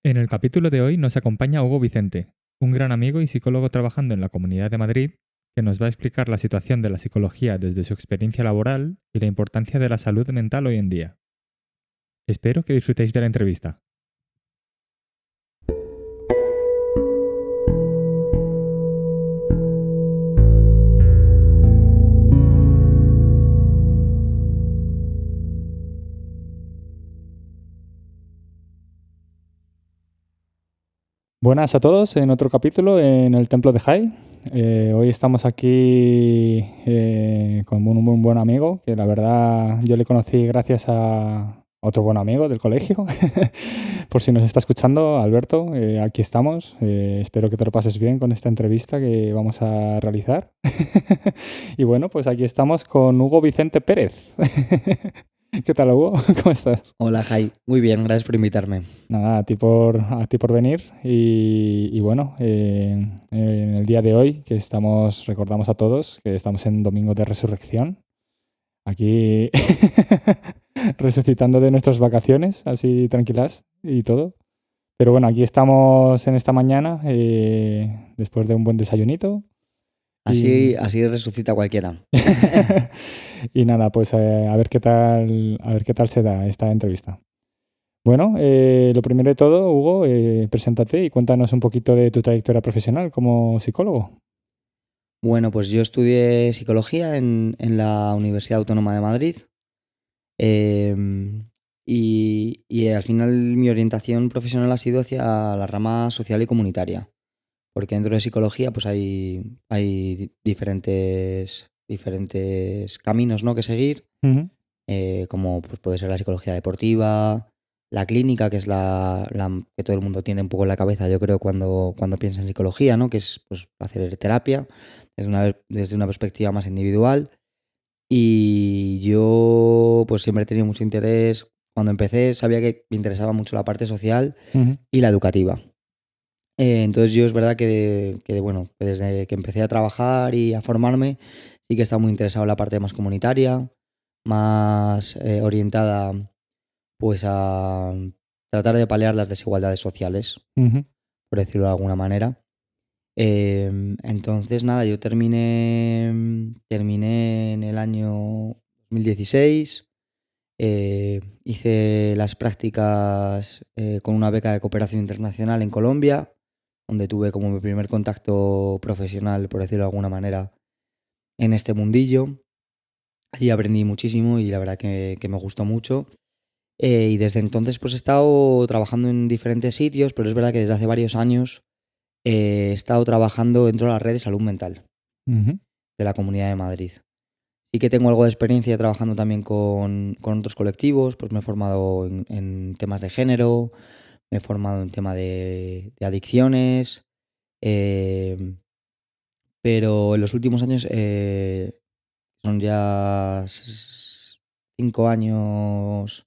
En el capítulo de hoy nos acompaña Hugo Vicente, un gran amigo y psicólogo trabajando en la Comunidad de Madrid, que nos va a explicar la situación de la psicología desde su experiencia laboral y la importancia de la salud mental hoy en día. Espero que disfrutéis de la entrevista. Buenas a todos en otro capítulo en el Templo de Jai. Hoy estamos aquí con un buen amigo, que la verdad yo le conocí gracias a otro buen amigo del colegio. Por si nos está escuchando, Alberto, aquí estamos. Espero que te lo pases bien con esta entrevista que vamos a realizar. Y bueno, pues aquí estamos con Hugo Vicente Pérez. ¿Qué tal, Hugo? ¿Cómo estás? Hola, Jai. Muy bien, gracias por invitarme. Nada, a ti por venir. Y bueno, en el día de hoy, recordamos a todos que estamos en Domingo de Resurrección, aquí resucitando de nuestras vacaciones, así tranquilas y todo. Pero bueno, aquí estamos en esta mañana, después de un buen desayunito. Así resucita cualquiera. Y nada, pues a ver qué tal se da esta entrevista. Bueno, lo primero de todo, Hugo, preséntate y cuéntanos un poquito de tu trayectoria profesional como psicólogo. Bueno, pues yo estudié psicología en la Universidad Autónoma de Madrid. Y al final mi orientación profesional ha sido hacia la rama social y comunitaria. Porque dentro de psicología pues hay diferentes caminos, ¿no?, que seguir. Ujú. Como pues puede ser la psicología deportiva, la clínica, que es la que todo el mundo tiene un poco en la cabeza, yo creo, cuando piensa en psicología, ¿no?, que es pues hacer terapia desde una perspectiva más individual. Y yo pues siempre he tenido mucho interés. Cuando empecé sabía que me interesaba mucho la parte social Ujú. y la educativa. Entonces yo es verdad bueno, que desde que empecé a trabajar y a formarme, sí que he estado muy interesado en la parte más comunitaria, más orientada pues a tratar de paliar las desigualdades sociales, Ujú. por decirlo de alguna manera. Entonces, nada, yo terminé en el año 2016. Hice las prácticas con una beca de cooperación internacional en Colombia, donde tuve como mi primer contacto profesional, por decirlo de alguna manera, en este mundillo. Allí aprendí muchísimo y la verdad que me gustó mucho. Y desde entonces pues he estado trabajando en diferentes sitios, pero es verdad que desde hace varios años he estado trabajando dentro de la red de salud mental Ujú. de la Comunidad de Madrid. Sí que tengo algo de experiencia trabajando también con otros colectivos, pues me he formado en temas de género, me he formado en tema de adicciones, eh, pero en los últimos años, son ya 5 años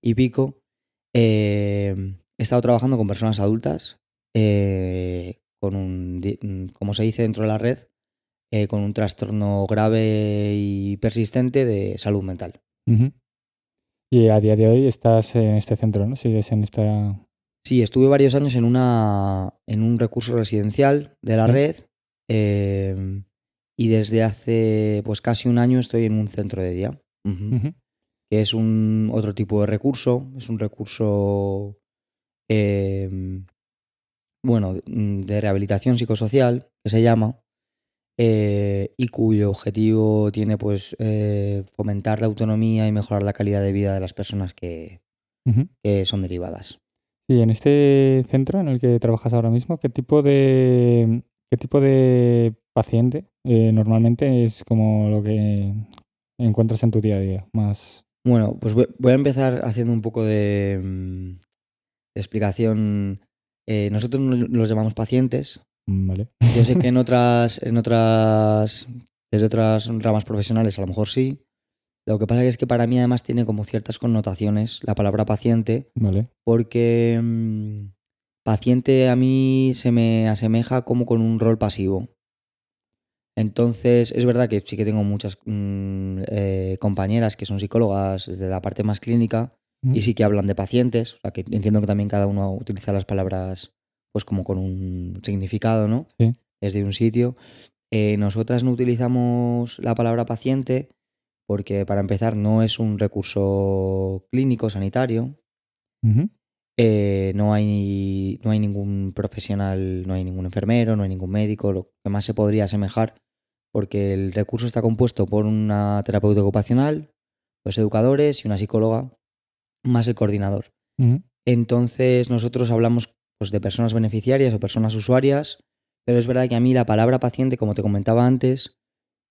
y pico, he estado trabajando con personas adultas, como se dice dentro de la red, con un trastorno grave y persistente de salud mental. Ujú. Y a día de hoy estás en este centro, ¿no? Sigues en esta... Sí, estuve varios años en un recurso residencial de la Sí. red, em, y desde hace pues casi un año estoy en un centro de día. Ujú. Ujú. Que es otro tipo de recurso, es un recurso, em, bueno, de rehabilitación psicosocial, que se llama, y cuyo objetivo tiene pues fomentar la autonomía y mejorar la calidad de vida de las personas Ujú. que son derivadas. Y en este centro en el que trabajas ahora mismo, qué tipo de paciente normalmente es como lo que encuentras en tu día a día? Más... Bueno, pues voy a empezar haciendo un poco de explicación. Nosotros los llamamos pacientes. Vale. Yo sé que desde otras ramas profesionales a lo mejor sí. Lo que pasa es que para mí además tiene como ciertas connotaciones la palabra paciente, Vale. porque paciente a mí se me asemeja como con un rol pasivo. Entonces, es verdad que sí que tengo muchas compañeras que son psicólogas desde la parte más clínica, y sí que hablan de pacientes, o sea, que entiendo que también cada uno utiliza las palabras pues como con un significado, ¿no? Sí. Desde un sitio. Nosotras no utilizamos la palabra paciente porque, para empezar, no es un recurso clínico sanitario. Ujú. No hay ningún profesional, no hay ningún enfermero, no hay ningún médico, lo que más se podría asemejar, porque el recurso está compuesto por una terapeuta ocupacional, 2 educadores y una psicóloga, más el coordinador. Ujú. Entonces, nosotros hablamos, pues, de personas beneficiarias o personas usuarias, pero es verdad que a mí la palabra paciente, como te comentaba antes,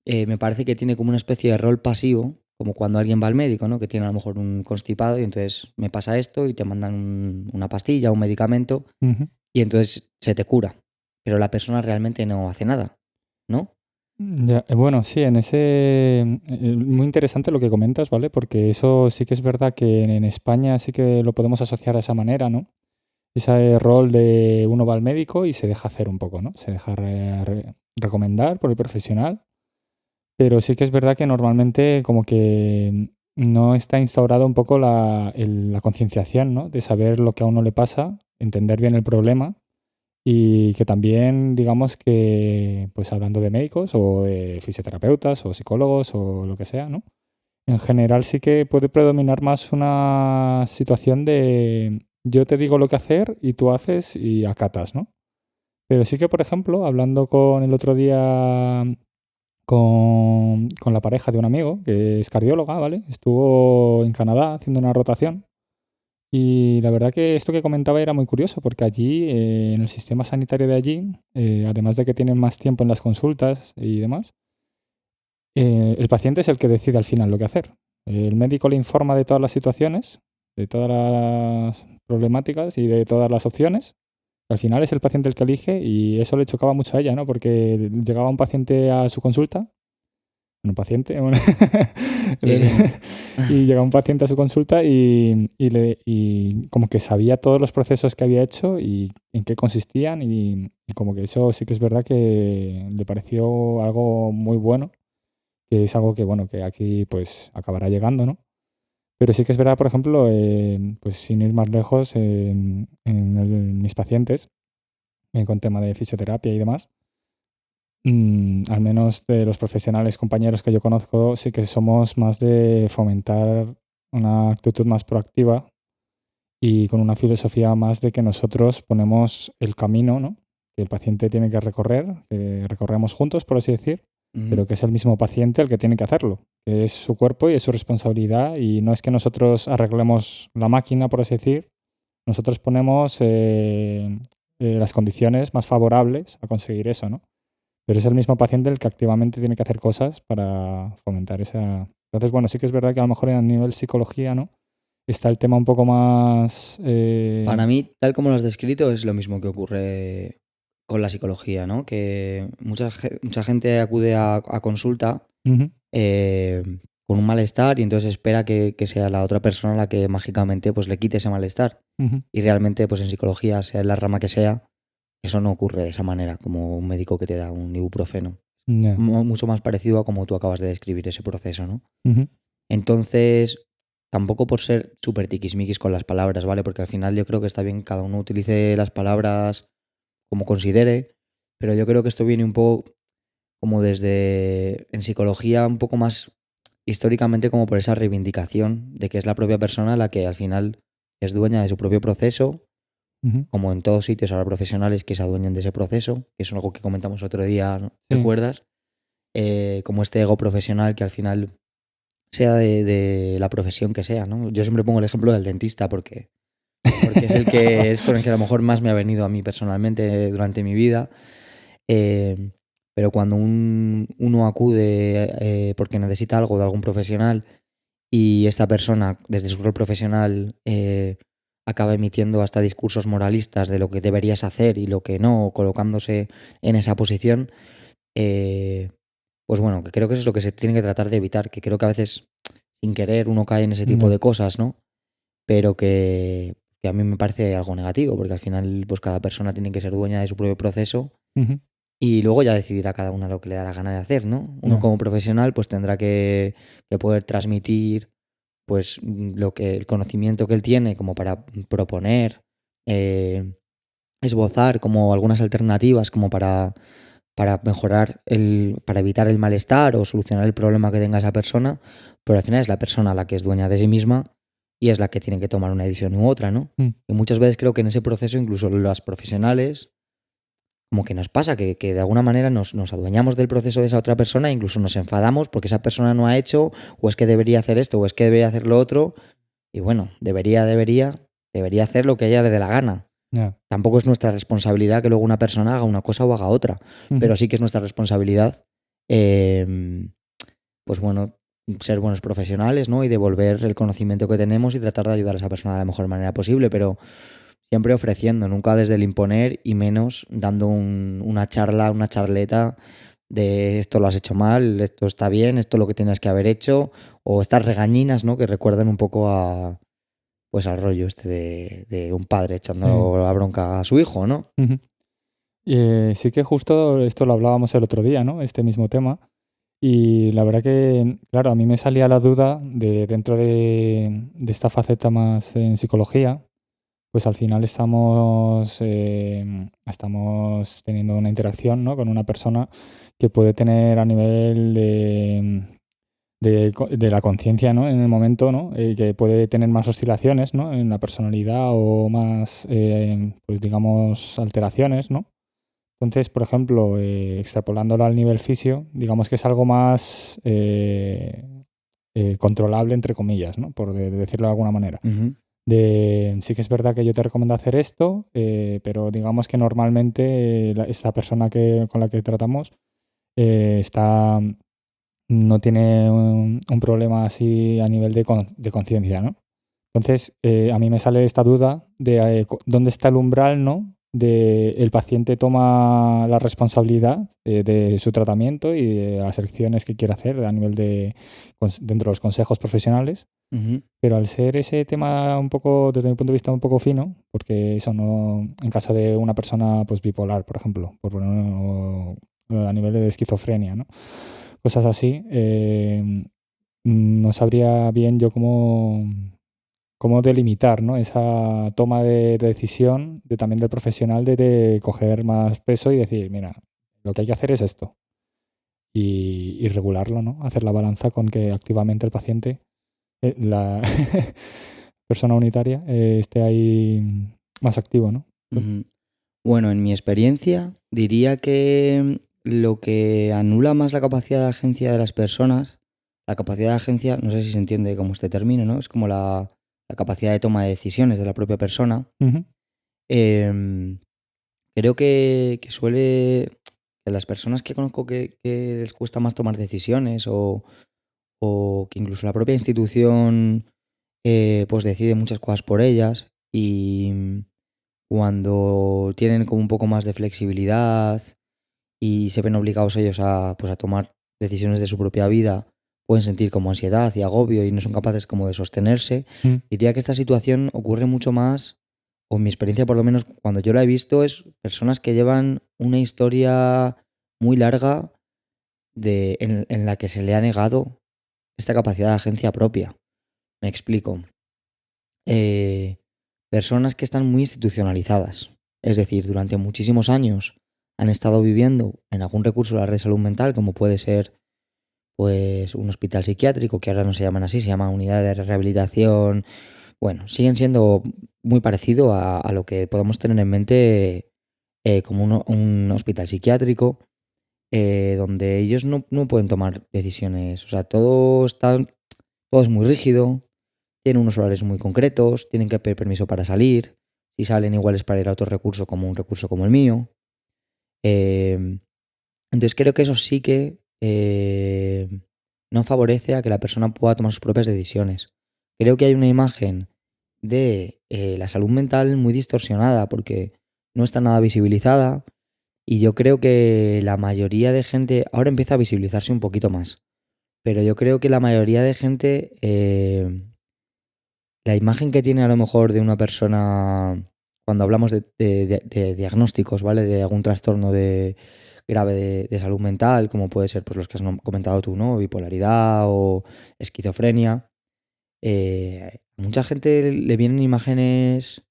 me parece que tiene como una especie de rol pasivo, como cuando alguien va al médico, ¿no? Que tiene a lo mejor un constipado y entonces me pasa esto y te mandan una pastilla, un medicamento Ujú. y entonces se te cura. Pero la persona realmente no hace nada, ¿no? Ya, bueno, sí, en ese... muy interesante lo que comentas, ¿vale? Porque eso sí que es verdad que en España sí que lo podemos asociar a esa manera, ¿no? Ese rol de uno va al médico y se deja hacer un poco, ¿no? Se deja recomendar por el profesional, pero sí que es verdad que normalmente como que no está instaurado un poco la concienciación, ¿no? De saber lo que a uno le pasa, entender bien el problema y que también, digamos que, pues hablando de médicos o de fisioterapeutas o psicólogos o lo que sea, ¿no? En general sí que puede predominar más una situación de yo te digo lo que hacer y tú haces y acatas, ¿no? Pero sí que, por ejemplo, hablando con el otro día con la pareja de un amigo que es cardióloga, ¿vale? Estuvo en Canadá haciendo una rotación y la verdad que esto que comentaba era muy curioso porque allí, en el sistema sanitario de allí, además de que tienen más tiempo en las consultas y demás, el paciente es el que decide al final lo que hacer. El médico le informa de todas las situaciones, de todas las problemáticas y de todas las opciones. Al final es el paciente el que elige y eso le chocaba mucho a ella, ¿no? Porque llegaba un paciente a su consulta, un paciente, Sí, sí. y llegaba un paciente a su consulta y como que sabía todos los procesos que había hecho y en qué consistían y como que eso sí que es verdad que le pareció algo muy bueno, que es algo que, bueno, que aquí pues acabará llegando, ¿no? Pero sí que es verdad, por ejemplo, pues sin ir más lejos, mis pacientes, con tema de fisioterapia y demás, al menos de los profesionales, compañeros que yo conozco, sí que somos más de fomentar una actitud más proactiva y con una filosofía más de que nosotros ponemos el camino, ¿no? Que el paciente tiene que recorrer, que recorremos juntos, por así decir, Ujú. pero que es el mismo paciente el que tiene que hacerlo, que es su cuerpo y es su responsabilidad y no es que nosotros arreglemos la máquina, por así decir, nosotros ponemos las condiciones más favorables a conseguir eso, ¿no? Pero es el mismo paciente el que activamente tiene que hacer cosas para fomentar esa... Entonces, bueno, sí que es verdad que a lo mejor a nivel psicología, ¿no? Está el tema un poco más... Para mí, tal como lo has descrito, es lo mismo que ocurre con la psicología, ¿no? Que mucha gente acude a consulta Ujú. eh, con un malestar y entonces espera que sea la otra persona la que mágicamente pues, le quite ese malestar. Ujú. Y realmente, pues en psicología, sea en la rama que sea, eso no ocurre de esa manera, como un médico que te da un ibuprofeno. Ya. Mucho más parecido a como tú acabas de describir ese proceso, ¿no? Ujú. Entonces, tampoco por ser súper tiquismiquis con las palabras, ¿vale? Porque al final yo creo que está bien que cada uno utilice las palabras como considere, pero yo creo que esto viene un poco como desde, en psicología, un poco más históricamente como por esa reivindicación de que es la propia persona la que al final es dueña de su propio proceso, Ujú. como en todos sitios habrá profesionales que se adueñen de ese proceso, que es algo que comentamos otro día, ¿no? Sí. ¿Recuerdas? Como este ego profesional que al final sea de la profesión que sea, ¿no? Yo siempre pongo el ejemplo del dentista porque es el que es con el que a lo mejor más me ha venido a mí personalmente durante mi vida. Eh, pero cuando uno acude porque necesita algo de algún profesional y esta persona, desde su rol profesional, acaba emitiendo hasta discursos moralistas de lo que deberías hacer y lo que no, colocándose en esa posición, eh, pues bueno, que creo que eso es lo que se tiene que tratar de evitar, que creo que a veces sin querer uno cae en ese tipo Ya. de cosas, ¿no? Pero que a mí me parece algo negativo, porque al final pues cada persona tiene que ser dueña de su propio proceso Ujú. y luego ya decidirá cada una lo que le da la gana de hacer, ¿no? Uno Ya. como profesional pues tendrá que poder transmitir pues el conocimiento que él tiene como para proponer, eh, esbozar como algunas alternativas como para mejorar para evitar el malestar o solucionar el problema que tenga esa persona, pero al final es la persona la que es dueña de sí misma y es la que tiene que tomar una decisión u otra, ¿no? Mm. Y muchas veces creo que en ese proceso incluso las profesionales como que nos pasa, que de alguna manera nos adueñamos del proceso de esa otra persona e incluso nos enfadamos porque esa persona no ha hecho, o es que debería hacer esto, o es que debería hacer lo otro, y bueno, debería hacer lo que a ella le dé la gana. Ya. Tampoco es nuestra responsabilidad que luego una persona haga una cosa o haga otra, pero sí que es nuestra responsabilidad, pues bueno, ser buenos profesionales, ¿no? Y devolver el conocimiento que tenemos y tratar de ayudar a esa persona de la mejor manera posible, pero siempre ofreciendo, nunca desde el imponer y menos dando una charla, una charleta de esto lo has hecho mal, esto está bien, esto es lo que tienes que haber hecho, o estas regañinas, ¿no? Que recuerdan un poco pues al rollo de un padre echando la bronca a su hijo, ¿no? Sí que justo esto lo hablábamos el otro día, ¿no? Este mismo tema. Y la verdad que, claro, a mí me salía la duda de dentro de esta faceta más en psicología, pues al final estamos teniendo una interacción, ¿no? Con una persona que puede tener a nivel de la conciencia, ¿no? En el momento, ¿no? Que puede tener más oscilaciones, ¿no? En la personalidad o más, pues digamos, alteraciones, ¿no? Entonces, por ejemplo, extrapolándolo al nivel fisio, digamos que es algo más controlable, entre comillas, ¿no? Por decirlo de alguna manera. Ujú. Sí que es verdad que yo te recomiendo hacer esto, pero digamos que normalmente esta persona con la que tratamos no tiene un problema así a nivel de conciencia, ¿no? Entonces, a mí me sale esta duda de dónde está el umbral, ¿no? De el paciente toma la responsabilidad de su tratamiento y de las elecciones que quiere hacer a nivel dentro de los consejos profesionales. Ujú. Pero al ser ese tema un poco, desde mi punto de vista, un poco fino, porque eso no, en caso de una persona pues bipolar, por ejemplo, o a nivel de esquizofrenia, ¿no? Cosas así, no sabría bien yo cómo delimitar, ¿no? Esa toma de decisión también del profesional de coger más peso y decir, mira, lo que hay que hacer es esto. Y regularlo, ¿no? Hacer la balanza con que activamente el paciente, la persona unitaria, esté ahí más activo, ¿no? Ujú. Bueno, en mi experiencia diría que lo que anula más la capacidad de agencia de las personas, la capacidad de agencia, no sé si se entiende como este término, ¿no? Es como la capacidad de toma de decisiones de la propia persona. Ujú. Em, Creo que las personas que conozco que les cuesta más tomar decisiones o que incluso la propia institución pues decide muchas cosas por ellas y cuando tienen como un poco más de flexibilidad y se ven obligados ellos pues a tomar decisiones de su propia vida, pueden sentir como ansiedad y agobio y no son capaces como de sostenerse. Mm. Diría que esta situación ocurre mucho más, o en mi experiencia por lo menos cuando yo la he visto, es personas que llevan una historia muy larga en la que se le ha negado esta capacidad de agencia propia. Me explico. Eh, Personas que están muy institucionalizadas. Es decir, durante muchísimos años han estado viviendo en algún recurso de la red de salud mental, como puede ser pues un hospital psiquiátrico, que ahora no se llaman así, se llama unidad de rehabilitación. Bueno, siguen siendo muy parecido a lo que podemos tener en mente como un hospital psiquiátrico, donde ellos no pueden tomar decisiones. O sea, todo es muy rígido, tienen unos horarios muy concretos, tienen que pedir permiso para salir. Si salen igual es para ir a otro recurso como un recurso como el mío. Em, entonces creo que eso sí que no favorece a que la persona pueda tomar sus propias decisiones. Creo que hay una imagen de la salud mental muy distorsionada porque no está nada visibilizada y yo creo que la mayoría de gente, ahora empieza a visibilizarse un poquito más, pero yo creo que la mayoría de gente, la imagen que tiene a lo mejor de una persona cuando hablamos de diagnósticos, ¿vale? De algún trastorno grave de salud mental, como puede ser pues los que has comentado tú, ¿no? Bipolaridad o esquizofrenia. A mucha gente le vienen imágenes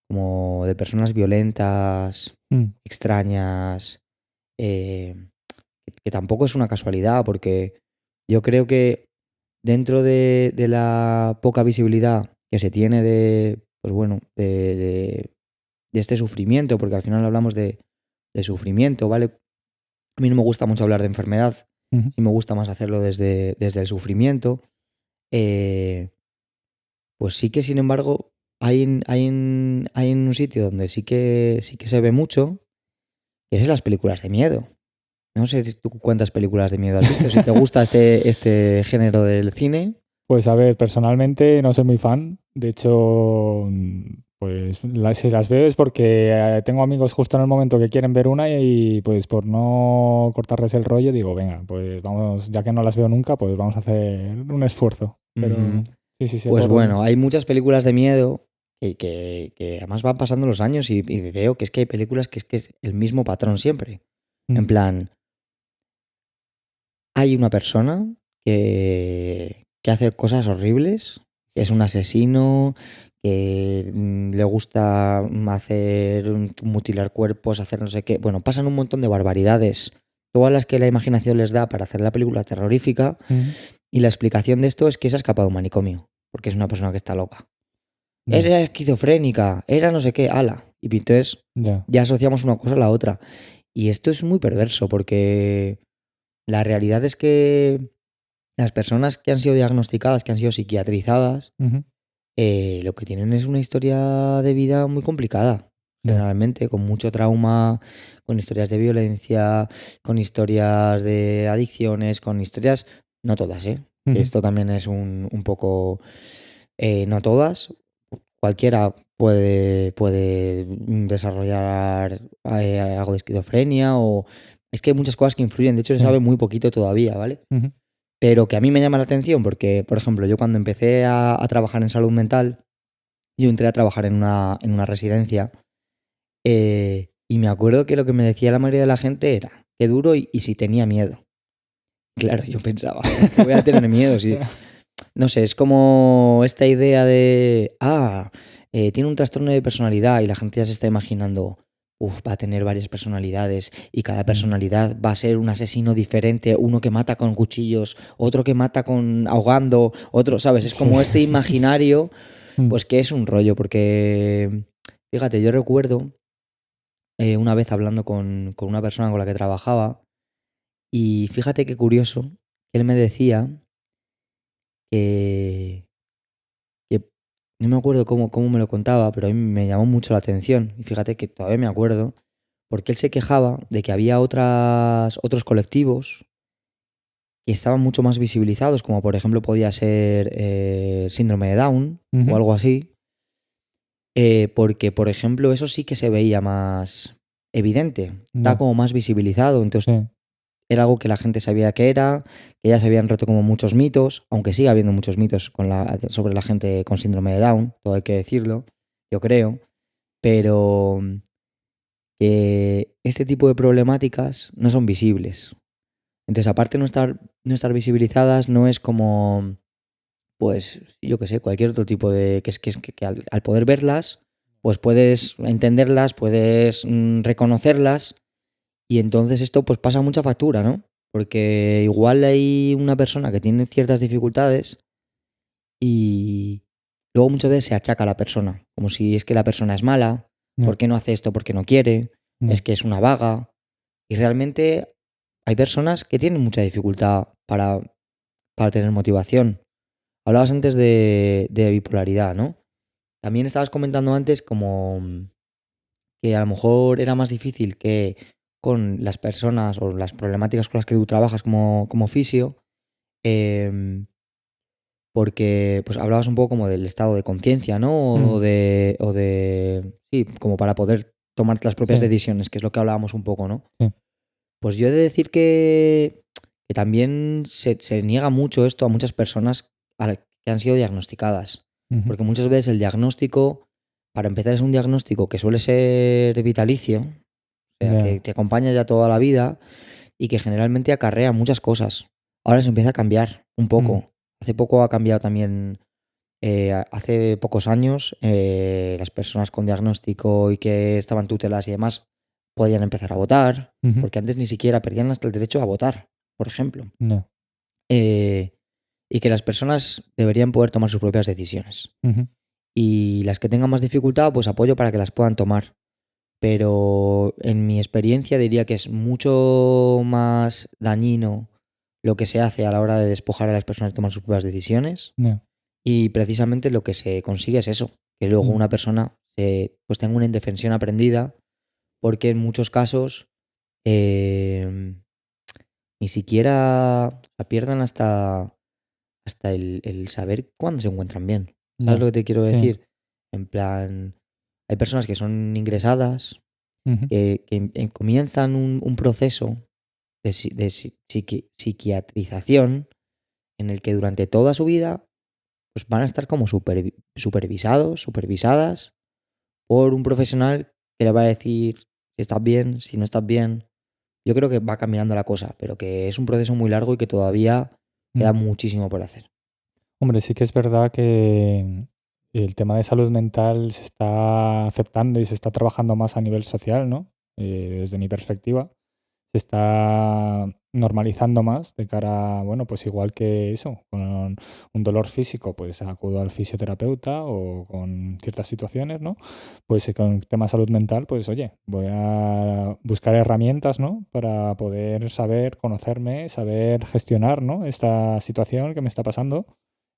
como de personas violentas, Mm, extrañas, eh, que tampoco es una casualidad, porque yo creo que dentro de la poca visibilidad que se tiene pues bueno, de este sufrimiento, porque al final hablamos de sufrimiento, ¿vale? A mí no me gusta mucho hablar de enfermedad, ujú. sí me gusta más hacerlo desde el sufrimiento. eh, pues sí que, sin embargo, hay en un sitio donde sí que se ve mucho, que es en las películas de miedo. No sé si tú cuántas películas de miedo has visto, si te gusta este género del cine. Pues a ver, personalmente no soy muy fan. De hecho, pues si las veo es porque tengo amigos justo en el momento que quieren ver una y pues por no cortarles el rollo digo, venga, pues vamos, ya que no las veo nunca, pues vamos a hacer un esfuerzo. Pero Ujú. sí, sí, sé Pues por dónde. bueno, hay muchas películas de miedo que además van pasando los años y veo que es que hay películas que es el mismo patrón siempre. En Mm, plan, hay una persona que hace cosas horribles, que es un asesino, que le gusta hacer, mutilar cuerpos, hacer no sé qué. Bueno, pasan un montón de barbaridades, todas las que la imaginación les da para hacer la película terrorífica, mm, y la explicación de esto es que se ha escapado de un manicomio, porque es una persona que está loca. ya, Era esquizofrénica, era no sé qué, ala. Y entonces ya. ya asociamos una cosa a la otra. Y esto es muy perverso, porque la realidad es que las personas que han sido diagnosticadas, que han sido psiquiatrizadas, Ujú, lo que tienen es una historia de vida muy complicada, ya. generalmente, con mucho trauma, con historias de violencia, con historias de adicciones, con historias, no todas, ¿eh? Ujú, Esto también es un poco, no todas, cualquiera puede desarrollar algo de esquizofrenia o... Es que hay muchas cosas que influyen, de hecho se sí, sabe muy poquito todavía, ¿vale? ujú, Pero que a mí me llama la atención porque, por ejemplo, yo cuando empecé a trabajar en salud mental, yo entré a trabajar en una residencia, y me acuerdo que lo que me decía la mayoría de la gente era qué duro y si tenía miedo. Claro, yo pensaba, ¿por qué voy a tener miedo? Si, no sé, es como esta idea de, tiene un trastorno de personalidad y la gente ya se está imaginando, va a tener varias personalidades y cada Mm, personalidad va a ser un asesino diferente, uno que mata con cuchillos, otro que mata con ahogando, otro, ¿sabes? Es sí. como este imaginario, Mm, pues que es un rollo, porque, fíjate, yo recuerdo una vez hablando con una persona con la que trabajaba y fíjate qué curioso, que él me decía que que no me acuerdo cómo me lo contaba, pero a mí me llamó mucho la atención. Y fíjate que todavía me acuerdo, porque él se quejaba de que había otros colectivos que estaban mucho más visibilizados, como por ejemplo podía ser síndrome de Down o ujú, algo así, porque por ejemplo eso sí que se veía más evidente, estaba ya, como más visibilizado, entonces sí, era algo que la gente sabía que era, que ya se habían roto como muchos mitos, aunque sigue habiendo muchos mitos sobre la gente con síndrome de Down, todo hay que decirlo, yo creo, pero que este tipo de problemáticas no son visibles. Entonces, aparte de no estar visibilizadas, no es como, pues, yo qué sé, cualquier otro tipo de... que al poder verlas, pues puedes entenderlas, puedes reconocerlas y entonces esto pues pasa mucha factura, ¿no? Porque igual hay una persona que tiene ciertas dificultades y luego muchas veces se achaca a la persona, como si es que la persona es mala, ya, ¿por qué no hace esto? ¿Por qué no quiere? Es ya, que es una vaga. Y realmente hay personas que tienen mucha dificultad para tener motivación. Hablabas antes de bipolaridad, ¿no? También estabas comentando antes como que a lo mejor era más difícil que con las personas o las problemáticas con las que tú trabajas como fisio, em, porque pues hablabas un poco como del estado de conciencia, ¿no? mm, Sí, como para poder tomar las propias sí, decisiones, que es lo que hablábamos un poco, ¿no? sí, Pues yo he de decir que también se niega mucho esto a muchas personas que han sido diagnosticadas, ujú, porque muchas veces el diagnóstico, para empezar, es un diagnóstico que suele ser vitalicio, o sea, que ya, te acompaña ya toda la vida y que generalmente acarrea muchas cosas. Ahora se empieza a cambiar un mm, poco. hace poco ha cambiado también, hace pocos años, las personas con diagnóstico y que estaban tutelas y demás podían empezar a votar, Ujú. porque antes ni siquiera perdían hasta el derecho a votar, por ejemplo. Ya. Eh, y que las personas deberían poder tomar sus propias decisiones. Ujú. Y las que tengan más dificultad, pues apoyo para que las puedan tomar. Pero en mi experiencia diría que es mucho más dañino lo que se hace a la hora de despojar a las personas de tomar sus propias decisiones. Ya. Y precisamente lo que se consigue es eso, que luego Mm. una persona pues tenga una indefensión aprendida, porque en muchos casos em, ni siquiera pierdan hasta el saber cuándo se encuentran bien. ¿Sabes Ya. lo que te quiero Sí. decir? En plan, hay personas que son ingresadas, Ujú. que comienzan un proceso de psiquiatrización en el que durante toda su vida pues van a estar como supervisados, supervisadas por un profesional que le va a decir si estás bien, si no estás bien. Yo creo que va caminando la cosa, pero que es un proceso muy largo y que todavía Mm. queda muchísimo por hacer. Hombre, sí que es verdad que el tema de salud mental se está aceptando y se está trabajando más a nivel social, ¿no? Desde mi perspectiva, se está normalizando más de cara, bueno, pues igual que eso, con un dolor físico, pues acudo al fisioterapeuta o con ciertas situaciones, ¿no? Pues con el tema de salud mental, pues oye, voy a buscar herramientas, ¿no? Para poder saber conocerme, saber gestionar, ¿no? Esta situación que me está pasando,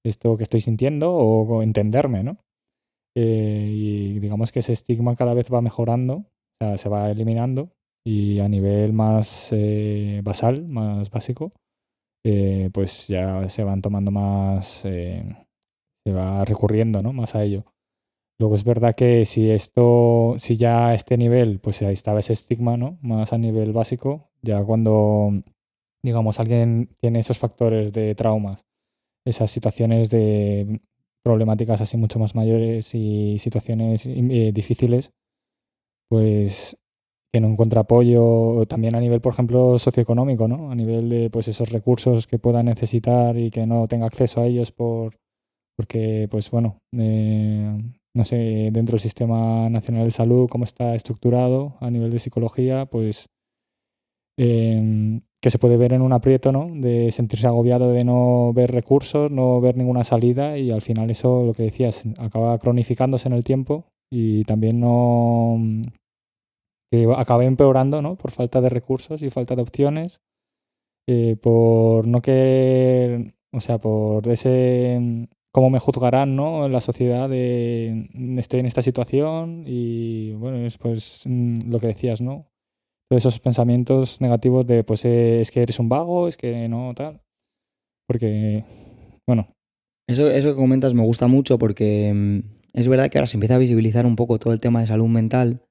esto que estoy sintiendo o entenderme, ¿no? Y digamos que ese estigma cada vez va mejorando, o sea, se va eliminando y a nivel más basal, más básico, pues ya se van tomando más, se va recurriendo, ¿no? Más a ello. Luego es verdad que si ya a este nivel, pues ahí estaba ese estigma, ¿no? Más a nivel básico, ya cuando, digamos, alguien tiene esos factores de traumas, esas situaciones de problemáticas así mucho más mayores y situaciones difíciles, pues que no encuentra apoyo, o también a nivel, por ejemplo, socioeconómico, ¿no? A nivel de pues esos recursos que pueda necesitar y que no tenga acceso a ellos porque, pues bueno, no sé, dentro del Sistema Nacional de Salud, cómo está estructurado a nivel de psicología, pues que se puede ver en un aprieto, ¿no? De sentirse agobiado de no ver recursos, no ver ninguna salida y al final eso, lo que decías, acaba cronificándose en el tiempo y también no que acaba empeorando, ¿no? Por falta de recursos y falta de opciones, por no querer, o sea, por ese cómo me juzgarán, ¿no? En la sociedad de estoy en esta situación y bueno, es pues lo que decías, ¿no? Todos esos pensamientos negativos de, pues es que eres un vago, es que no, tal. Porque, bueno, Eso que comentas me gusta mucho porque es verdad que ahora se empieza a visibilizar un poco todo el tema de salud mental,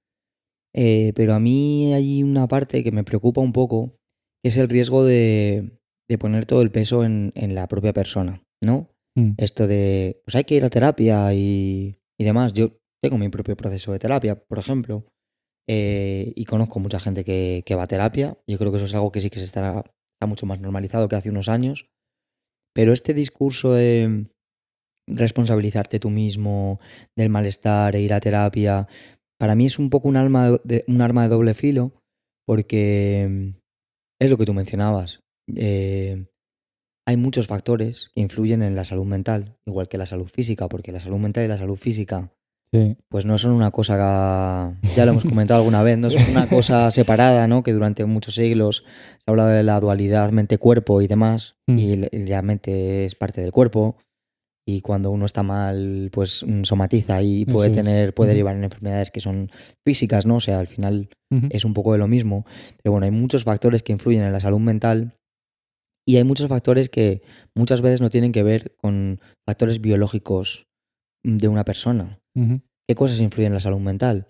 pero a mí hay una parte que me preocupa un poco, que es el riesgo de poner todo el peso en la propia persona, ¿no? mm, Esto de, pues hay que ir a terapia y demás. Yo tengo mi propio proceso de terapia, por ejemplo, y conozco mucha gente que va a terapia. Yo creo que eso es algo que sí que está mucho más normalizado que hace unos años. Pero este discurso de responsabilizarte tú mismo del malestar e ir a terapia, para mí es un poco un arma de doble filo, porque es lo que tú mencionabas. eh, Hay muchos factores que influyen en la salud mental, igual que la salud física, porque la salud mental y la salud física sí. pues no son una cosa, ya lo hemos comentado alguna vez, no Sí. son una cosa separada, ¿no? Que durante muchos siglos se ha hablado de la dualidad mente-cuerpo y demás, Mm, y la mente es parte del cuerpo, y cuando uno está mal, pues somatiza y eso es. puede Ujú, derivar en enfermedades que son físicas, ¿no? O sea, al final ujú, es un poco de lo mismo. Pero bueno, hay muchos factores que influyen en la salud mental y hay muchos factores que muchas veces no tienen que ver con factores biológicos de una persona. ujú, ¿Qué cosas influyen en la salud mental?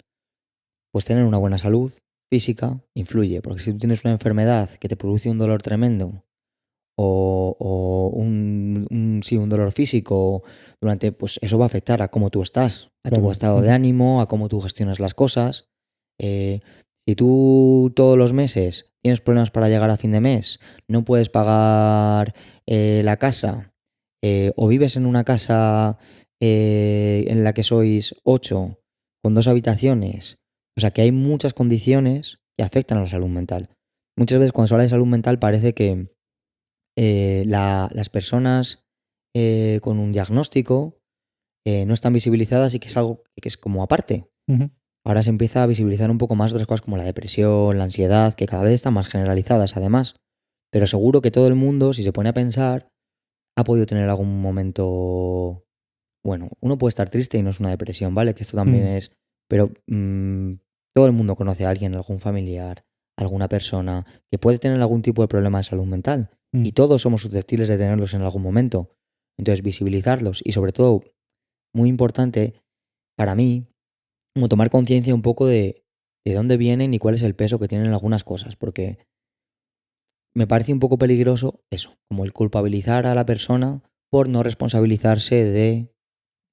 Pues tener una buena salud física influye, porque si tú tienes una enfermedad que te produce un dolor tremendo o sí, un dolor físico durante, pues eso va a afectar a cómo tú estás, a tu claro. estado de Ujú, ánimo, a cómo tú gestionas las cosas. Eh, si tú todos los meses tienes problemas para llegar a fin de mes, no puedes pagar la casa, o vives en una casa en la que sois 8 con 2 habitaciones. O sea, que hay muchas condiciones que afectan a la salud mental. Muchas veces cuando se habla de salud mental parece que las personas con un diagnóstico no están visibilizadas y que es algo que es como aparte. Ujú. Ahora se empieza a visibilizar un poco más otras cosas como la depresión, la ansiedad, que cada vez están más generalizadas además. Pero seguro que todo el mundo, si se pone a pensar, ha podido tener algún momento. Bueno, uno puede estar triste y no es una depresión, ¿vale? Que esto también Mm, es. Pero todo el mundo conoce a alguien, algún familiar, alguna persona que puede tener algún tipo de problema de salud mental. Y mm. todos somos susceptibles de tenerlos en algún momento. Entonces, visibilizarlos y sobre todo, muy importante para mí, como tomar conciencia un poco de dónde vienen y cuál es el peso que tienen algunas cosas. Porque me parece un poco peligroso eso, como el culpabilizar a la persona por no responsabilizarse de.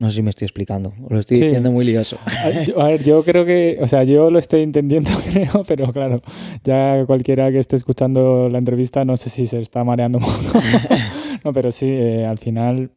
No sé si me estoy explicando, o lo estoy Sí. diciendo muy lioso. A ver, yo creo que, o sea, yo lo estoy entendiendo, creo, pero claro, ya cualquiera que esté escuchando la entrevista, no sé si se está mareando un poco. No, pero sí, al final,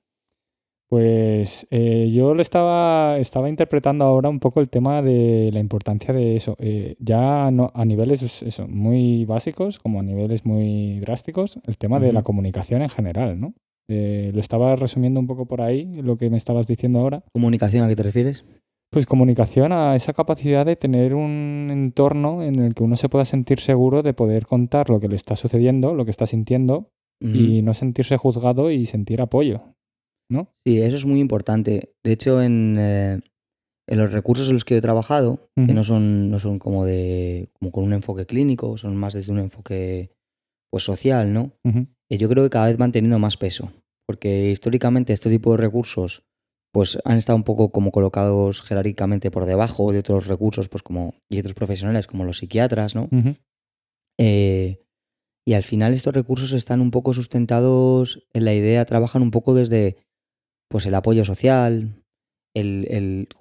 pues yo estaba interpretando ahora un poco el tema de la importancia de eso, ya no, a niveles eso, muy básicos como a niveles muy drásticos, el tema de la Ujú. comunicación en general, ¿no? Lo estaba resumiendo un poco por ahí, lo que me estabas diciendo ahora. ¿Comunicación a qué te refieres? Pues comunicación a esa capacidad de tener un entorno en el que uno se pueda sentir seguro de poder contar lo que le está sucediendo, lo que está sintiendo Ujú. y no sentirse juzgado y sentir apoyo, ¿no? Sí, eso es muy importante. De hecho, en los recursos en los que he trabajado, que Ujú, no son como con un enfoque clínico, son más desde un enfoque pues social, ¿no? ujú, Yo creo que cada vez van teniendo más peso, porque históricamente este tipo de recursos pues han estado un poco como colocados jerárquicamente por debajo de otros recursos, pues como y otros profesionales como los psiquiatras, ¿no? ujú, Eh, y al final estos recursos están un poco sustentados en la idea, trabajan un poco desde pues el apoyo social,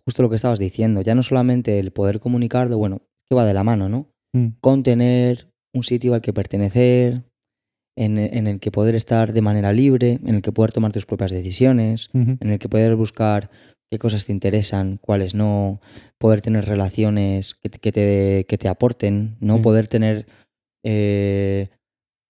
justo lo que estabas diciendo, ya no solamente el poder comunicarlo, bueno, que va de la mano, ¿no? mm, Con tener un sitio al que pertenecer, en el que poder estar de manera libre, en el que poder tomar tus propias decisiones, ujú, en el que poder buscar qué cosas te interesan, cuáles no, poder tener relaciones que te aporten, ¿no? sí, Poder tener eh,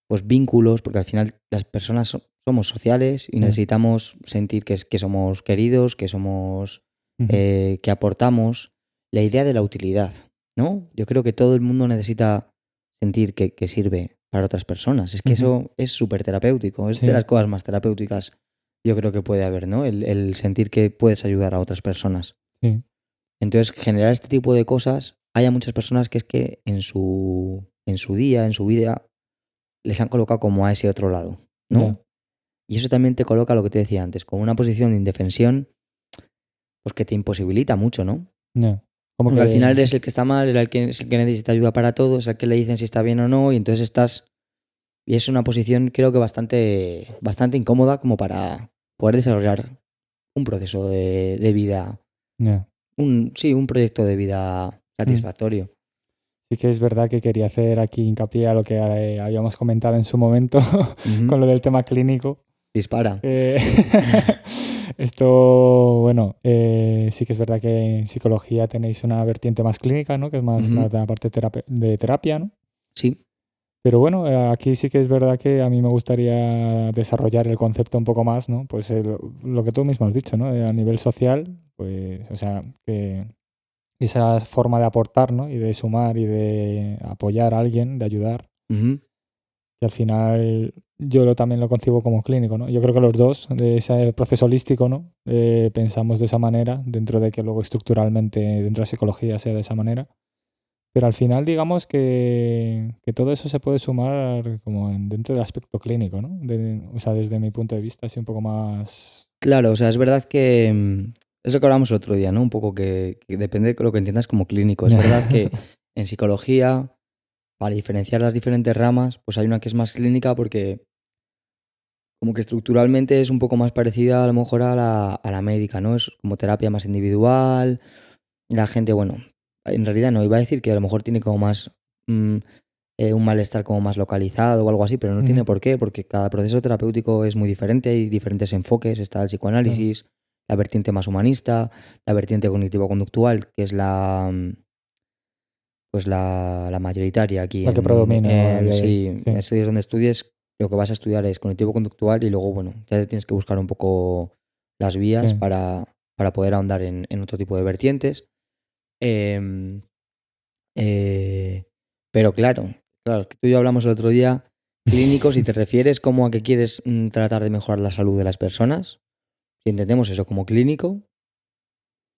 pues vínculos, porque al final las personas somos sociales y sí, necesitamos sentir que somos queridos, que somos, ujú, que aportamos. La idea de la utilidad, ¿no? Yo creo que todo el mundo necesita sentir que sirve para otras personas. Es que ujú, eso es súper terapéutico, es de sí, las cosas más terapéuticas yo creo que puede haber, ¿no? El sentir que puedes ayudar a otras personas. sí, Entonces, generar este tipo de cosas, hay a muchas personas que es que en su día, en su vida, les han colocado como a ese otro lado, ya, ¿no? Y eso también te coloca lo que te decía antes, como una posición de indefensión, pues que te imposibilita mucho, ¿no? ya. Como Porque al final que, eres el que está mal, es el que necesita ayuda para todo, es el que le dicen si está bien o no, y entonces estás. Y es una posición, creo que bastante, bastante incómoda como para poder desarrollar un proceso de vida, ya. sí, un proyecto de vida Mm. satisfactorio. Sí que es verdad que quería hacer aquí hincapié a lo que habíamos comentado en su momento Ujú. con lo del tema clínico. Dispara. Eh, esto, bueno, sí que es verdad que en psicología tenéis una vertiente más clínica, ¿no? Que es más Ujú. la parte de terapia, ¿no? Sí. Pero bueno, aquí sí que es verdad que a mí me gustaría desarrollar el concepto un poco más, ¿no? Pues lo que tú mismo has dicho, ¿no? A nivel social, pues, o sea, que esa forma de aportar, ¿no? Y de sumar y de apoyar a alguien, de ayudar, Ujú. que al final también lo concibo como clínico, ¿no? Yo creo que los dos, de ese proceso holístico, ¿no? Pensamos de esa manera, dentro de que luego estructuralmente dentro de la psicología sea de esa manera. Pero al final, digamos que todo eso se puede sumar como dentro del aspecto clínico, ¿no? O sea, desde mi punto de vista, así un poco más... Claro, o sea, es verdad que es lo que hablamos el otro día, ¿no? Un poco que depende de lo que entiendas como clínico. Es verdad que en psicología, para diferenciar las diferentes ramas, pues hay una que es más clínica porque como que estructuralmente es un poco más parecida a lo mejor a la médica, ¿no? Es como terapia más individual. La gente, bueno, en realidad no, iba a decir que a lo mejor tiene como más mm, un malestar como más localizado o algo así, pero no tiene por qué, porque cada proceso terapéutico es muy diferente, hay diferentes enfoques, está el psicoanálisis, la vertiente más humanista, la vertiente cognitivo-conductual, que es pues la mayoritaria aquí La que predomina a día de hoy. sí, Sí, estudios donde estudies, lo que vas a estudiar es cognitivo-conductual y luego, bueno, ya te tienes que buscar un poco las vías sí. para poder ahondar en otro tipo de vertientes. Em, eh, pero claro, que tú y yo hablamos el otro día, clínico, si te refieres como a que quieres tratar de mejorar la salud de las personas, si entendemos eso como clínico,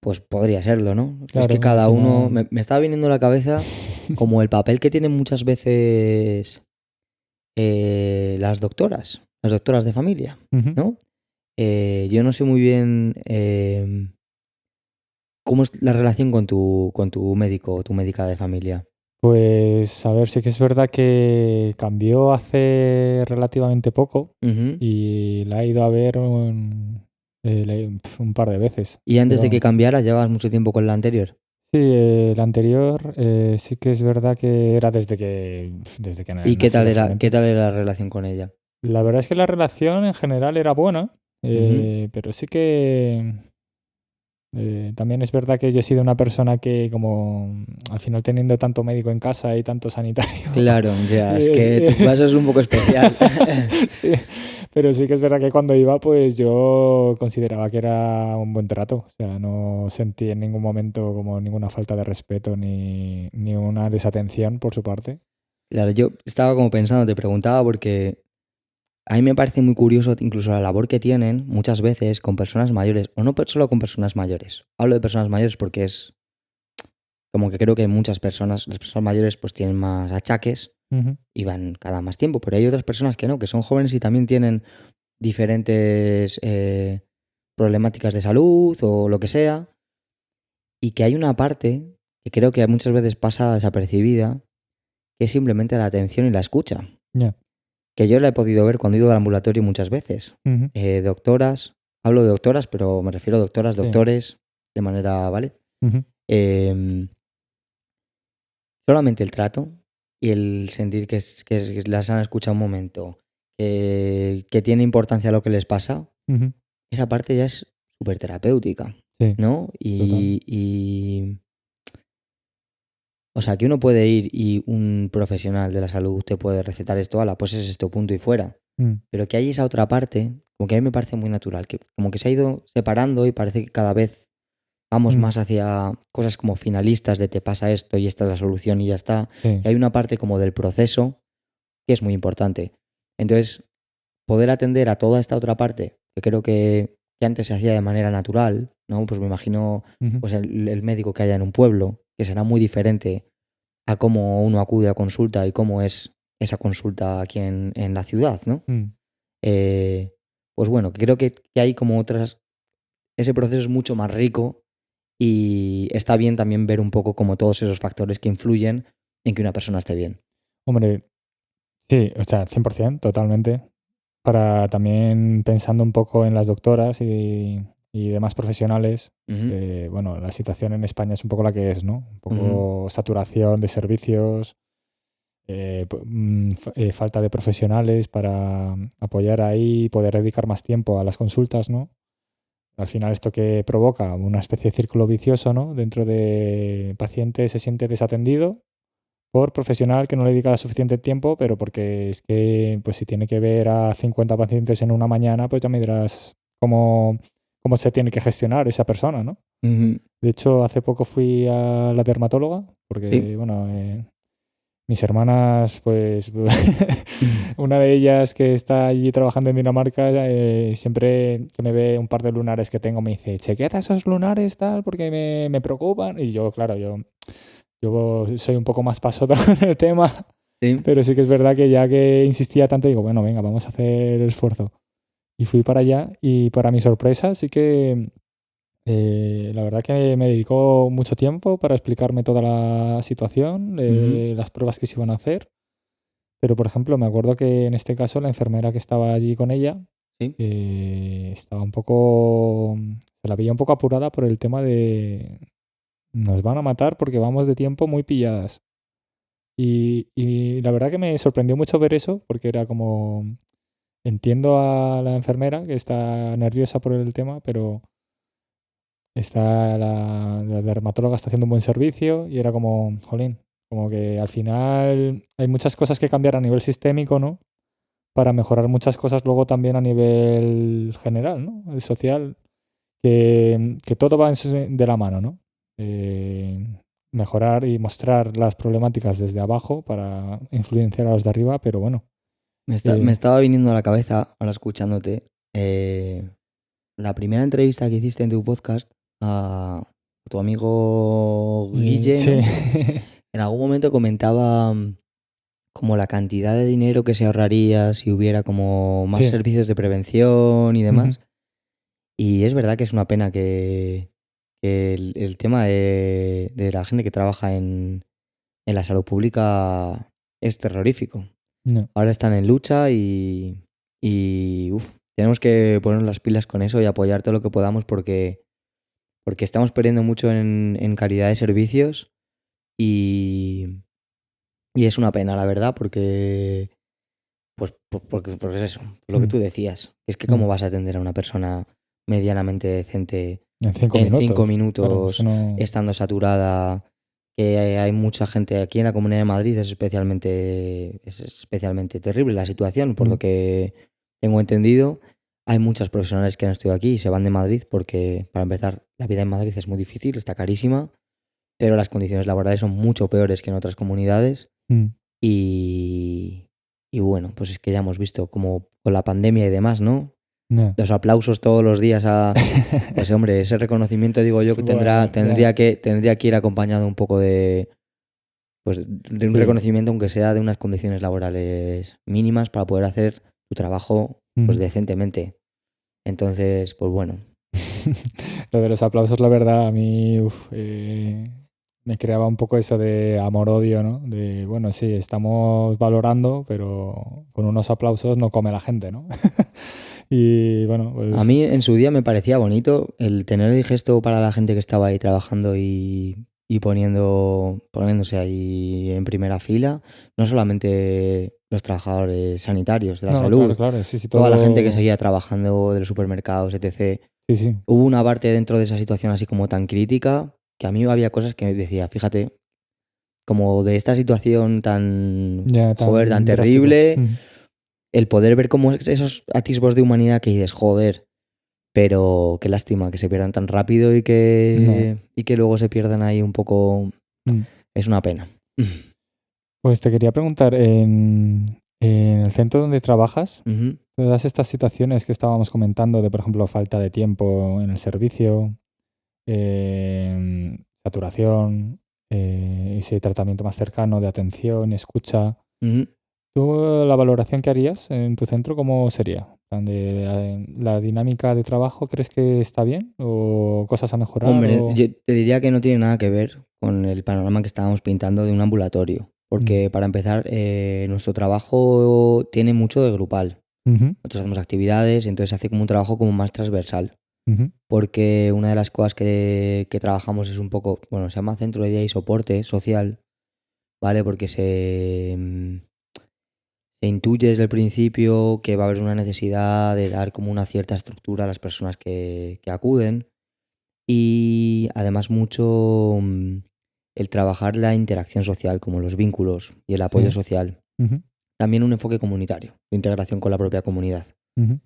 pues podría serlo, ¿no? Es que Claro, al cada uno, final. me estaba viniendo a la cabeza como el papel que tienen muchas veces las doctoras de familia, Ujú. ¿no? Yo no sé muy bien cómo es la relación con tu médico o tu médica de familia. Pues a ver, sí que es verdad que cambió hace relativamente poco Ujú. y la he ido a ver un par de veces. Y antes de que Pero cambiara, llevabas mucho tiempo con la anterior. sí, el anterior sí que es verdad que era desde que ¿Y nací, qué básicamente. tal era la relación con ella? La verdad es que la relación en general era buena, Ujú. pero sí que también es verdad que yo he sido una persona que como al final teniendo tanto médico en casa y tanto sanitario, Claro, ya, es es, que tu caso es un poco especial. sí, pero sí que es verdad que cuando iba pues yo consideraba que era un buen trato, o sea, no sentí en ningún momento como ninguna falta de respeto ni una desatención por su parte. Claro, yo estaba como pensando, te preguntaba porque a mí me parece muy curioso incluso la labor que tienen muchas veces con personas mayores, o no solo con personas mayores. Hablo de personas mayores porque es como que creo que muchas personas, las personas mayores pues tienen más achaques Ujú. y van cada más tiempo, pero hay otras personas que no, que son jóvenes y también tienen diferentes problemáticas de salud o lo que sea, y que hay una parte que creo que muchas veces pasa desapercibida, que es simplemente la atención y la escucha, Ya. que yo la he podido ver cuando he ido al ambulatorio muchas veces. Ujú. Doctoras, hablo de doctoras, pero me refiero a doctoras, Sí. doctores, de manera, ¿vale? Ujú. Em, Solamente el trato y el sentir que las han escuchado un momento, que tiene importancia lo que les pasa, Ujú. esa parte ya es súper terapéutica, Sí, ¿no? total. O sea, que uno puede ir y un profesional de la salud te puede recetar esto, ala, pues es esto, punto y fuera. Mm. Pero que hay esa otra parte, como que a mí me parece muy natural, que como que se ha ido separando y parece que cada vez vamos Mm. más hacia cosas como finalistas de te pasa esto y esta es la solución y ya está. Sí. Y hay una parte como del proceso que es muy importante. Entonces, poder atender a toda esta otra parte, que creo que antes se hacía de manera natural, ¿no? Pues me imagino Ujú. pues el médico que haya en un pueblo, que será muy diferente a cómo uno acude a consulta y cómo es esa consulta aquí en la ciudad, ¿no? Mm. Eh, pues bueno, que creo que hay como otras, ese proceso es mucho más rico y está bien también ver un poco como todos esos factores que influyen en que una persona esté bien. Hombre, sí, o sea, 100%, totalmente. Para también pensando un poco en las doctoras y demás profesionales, Ujú, bueno, la situación en España es un poco la que es, ¿no? Un ujú, poco saturación de servicios, falta de profesionales para apoyar ahí y poder dedicar más tiempo a las consultas, ¿no? Al final esto que provoca una especie de círculo vicioso, ¿no? Dentro de paciente se siente desatendido por profesional que no le dedica suficiente tiempo, pero porque es que, pues si tiene que ver a 50 pacientes en una mañana, pues ya me dirás cómo se tiene que gestionar esa persona, ¿no? ujú. De hecho, hace poco fui a la dermatóloga, Sí. porque, bueno, mis hermanas, pues, Ujú. una de ellas que está allí trabajando en Dinamarca, siempre que me ve un par de lunares que tengo, me dice, chequea esos lunares, tal, porque me preocupan. Y yo, claro, yo soy un poco más pasota con el tema, Sí. pero sí que es verdad que ya que insistía tanto, digo, bueno, venga, vamos a hacer el esfuerzo. Y fui para allá y para mi sorpresa sí que la verdad que me dedicó mucho tiempo para explicarme toda la situación, Ujú. las pruebas que se iban a hacer. Pero, por ejemplo, me acuerdo que en este caso la enfermera que estaba allí con ella Sí. estaba un poco, se la veía un poco apurada por el tema de nos van a matar porque vamos de tiempo muy pilladas. Y la verdad que me sorprendió mucho ver eso, porque era como, entiendo a la enfermera que está nerviosa por el tema, pero la dermatóloga está haciendo un buen servicio y era como, jolín, como que al final hay muchas cosas que cambiar a nivel sistémico, ¿no? Para mejorar muchas cosas luego también a nivel general, ¿no? El social, que todo va de la mano, ¿no? Eh, Mejorar y mostrar las problemáticas desde abajo para influenciar a los de arriba, pero bueno. Me estaba viniendo a la cabeza, ahora escuchándote, la primera entrevista que hiciste en tu podcast a tu amigo Guille, Sí. ¿no? En algún momento comentaba como la cantidad de dinero que se ahorraría si hubiera como más Sí. servicios de prevención y Ujú. demás. Y es verdad que es una pena que el tema de la gente que trabaja en la salud pública es terrorífico. No. Ahora están en lucha y tenemos que ponernos las pilas con eso y apoyar todo lo que podamos porque estamos perdiendo mucho en calidad de servicios y, y es una pena, la verdad, porque pues es eso, lo que Mm. tú decías. Es que Mm. cómo vas a atender a una persona medianamente decente En 5 minutos. en 5 Claro, es que minutos, no. estando saturada, que hay mucha gente aquí en la Comunidad de Madrid, es especialmente terrible la situación, por Mm. lo que tengo entendido. Hay muchas profesionales que han estudiado aquí y se van de Madrid porque, para empezar, la vida en Madrid es muy difícil, está carísima, pero las condiciones laborales son mucho peores que en otras comunidades Mm. y, y bueno, pues es que ya hemos visto como con la pandemia y demás, ¿no? No. Los aplausos todos los días a, pues hombre, ese reconocimiento digo yo que Bueno, ya. tendría que ir acompañado un poco pues, de un Sí. reconocimiento, aunque sea de unas condiciones laborales mínimas para poder hacer tu trabajo pues Ujú. decentemente. Entonces, pues bueno. Lo de los aplausos, la verdad, a mí me creaba un poco eso de amor-odio, ¿no? De, bueno, sí, estamos valorando, pero con unos aplausos no come la gente, ¿no? Y bueno, A pues mí en su día me parecía bonito el tener el gesto para la gente que estaba ahí trabajando y poniéndose ahí en primera fila, no solamente los trabajadores sanitarios de la no, claro, salud, claro, sí, sí, toda la gente que todo. seguía trabajando de los supermercados, etc. Sí, sí, Hubo una parte dentro de esa situación así como tan crítica que a mí había cosas que decía, fíjate, como de esta situación tan, ya joder, tan tan drástico. terrible, Ujú. el poder ver como esos atisbos de humanidad que dices, joder, pero qué lástima que se pierdan tan rápido No. y que luego se pierdan ahí un poco. Mm. Es una pena. Pues te quería preguntar, en el centro donde trabajas, Ujú. todas estas situaciones que estábamos comentando de, por ejemplo, falta de tiempo en el servicio, saturación, ese tratamiento más cercano de atención, escucha. Ujú. ¿Tú la valoración que harías en tu centro cómo sería? En plan la dinámica de trabajo, ¿crees que está bien? ¿O cosas a mejorar? Hombre, O... yo te diría que no tiene nada que ver con el panorama que estábamos pintando de un ambulatorio. Mm. Porque para empezar, nuestro trabajo tiene mucho de grupal. Ujú. Nosotros hacemos actividades, entonces se hace como un trabajo como más transversal. Ujú. Porque una de las cosas que trabajamos es un poco, bueno, se llama centro de día y soporte social, ¿vale? Porque se intuye desde el principio que va a haber una necesidad de dar como una cierta estructura a las personas que acuden y además mucho el trabajar la interacción social, como los vínculos y el apoyo Sí. social. Ujú. También un enfoque comunitario, de integración con la propia comunidad. Ujú.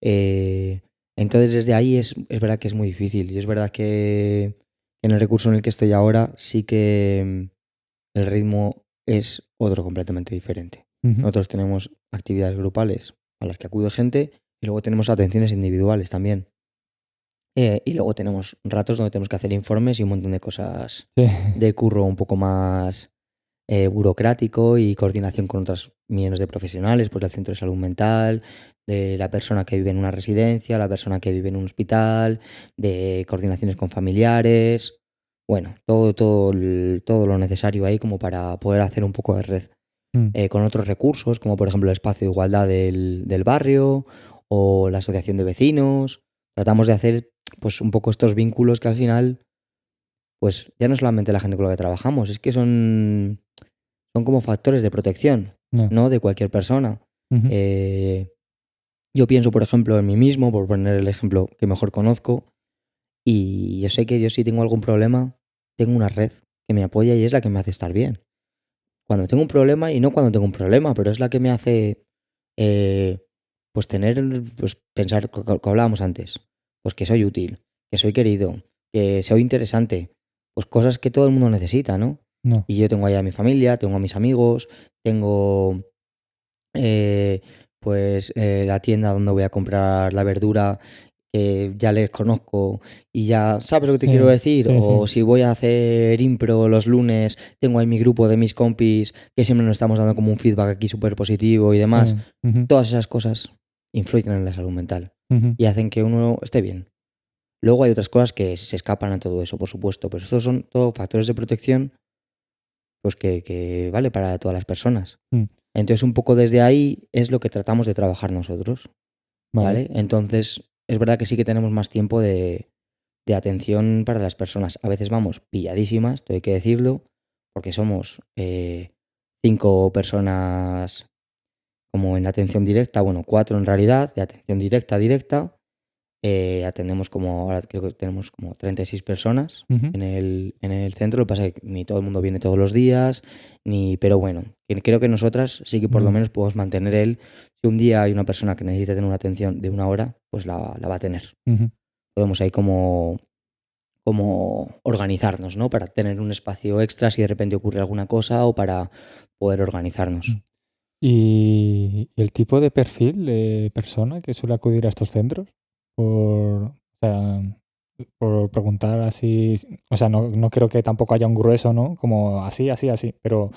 Eh, entonces desde ahí es verdad que es muy difícil y es verdad que en el recurso en el que estoy ahora sí que el ritmo es otro completamente diferente. Ujú. Nosotros tenemos actividades grupales a las que acude gente y luego tenemos atenciones individuales también. Y luego tenemos ratos donde tenemos que hacer informes y un montón de cosas Sí. de curro un poco más burocrático y coordinación con otros millones de profesionales, pues del centro de salud mental, de la persona que vive en una residencia, la persona que vive en un hospital, de coordinaciones con familiares. Bueno, todo lo necesario ahí como para poder hacer un poco de red Mm. con otros recursos, como por ejemplo el espacio de igualdad del barrio o la asociación de vecinos. Tratamos de hacer pues un poco estos vínculos que al final, pues ya no solamente la gente con la que trabajamos, es que son son como factores de protección, Ya. ¿no? De cualquier persona. Ujú. Yo pienso, por ejemplo, en mí mismo, por poner el ejemplo que mejor conozco, y yo sé que yo si tengo algún problema, tengo una red que me apoya y es la que me hace estar bien. Cuando tengo un problema y no cuando tengo un problema, pero es la que me hace eh, pues tener, pues pensar que hablábamos antes, pues que soy útil, que soy querido, que soy interesante, pues cosas que todo el mundo necesita, ¿no? No. Y yo tengo allá a mi familia, tengo a mis amigos, tengo la tienda donde voy a comprar la verdura, que ya les conozco y ya sabes lo que te quiero Sí, decir. sí, O sí. si voy a hacer impro los lunes, tengo ahí mi grupo de mis compis que siempre nos estamos dando como un feedback aquí súper positivo y Sí. demás. Ujú. Todas esas cosas influyen en la salud mental Ujú. y hacen que uno esté bien. Luego hay otras cosas que se escapan a todo eso, por supuesto, pero estos son todos factores de protección pues que vale para todas las personas. Mm. Entonces, un poco desde ahí es lo que tratamos de trabajar nosotros, Vale. ¿vale? Entonces, es verdad que sí que tenemos más tiempo de atención para las personas. A veces vamos pilladísimas, todo hay que decirlo, porque somos 5 personas como en la atención directa, bueno, 4 en realidad, de atención directa. Atendemos como, ahora creo que tenemos como 36 personas Ujú. en el centro. Lo que pasa es que ni todo el mundo viene todos los días, pero bueno, creo que nosotras sí que por lo Ya. menos podemos mantener si un día hay una persona que necesita tener una atención de 1 hora, pues la va a tener. Ujú. Podemos ahí como organizarnos, ¿no? Para tener un espacio extra si de repente ocurre alguna cosa o para poder organizarnos. Mm. ¿Y el tipo de perfil de persona que suele acudir a estos centros? O sea, por preguntar así, o sea, no creo que tampoco haya un grueso, ¿no? Como así, así, así, pero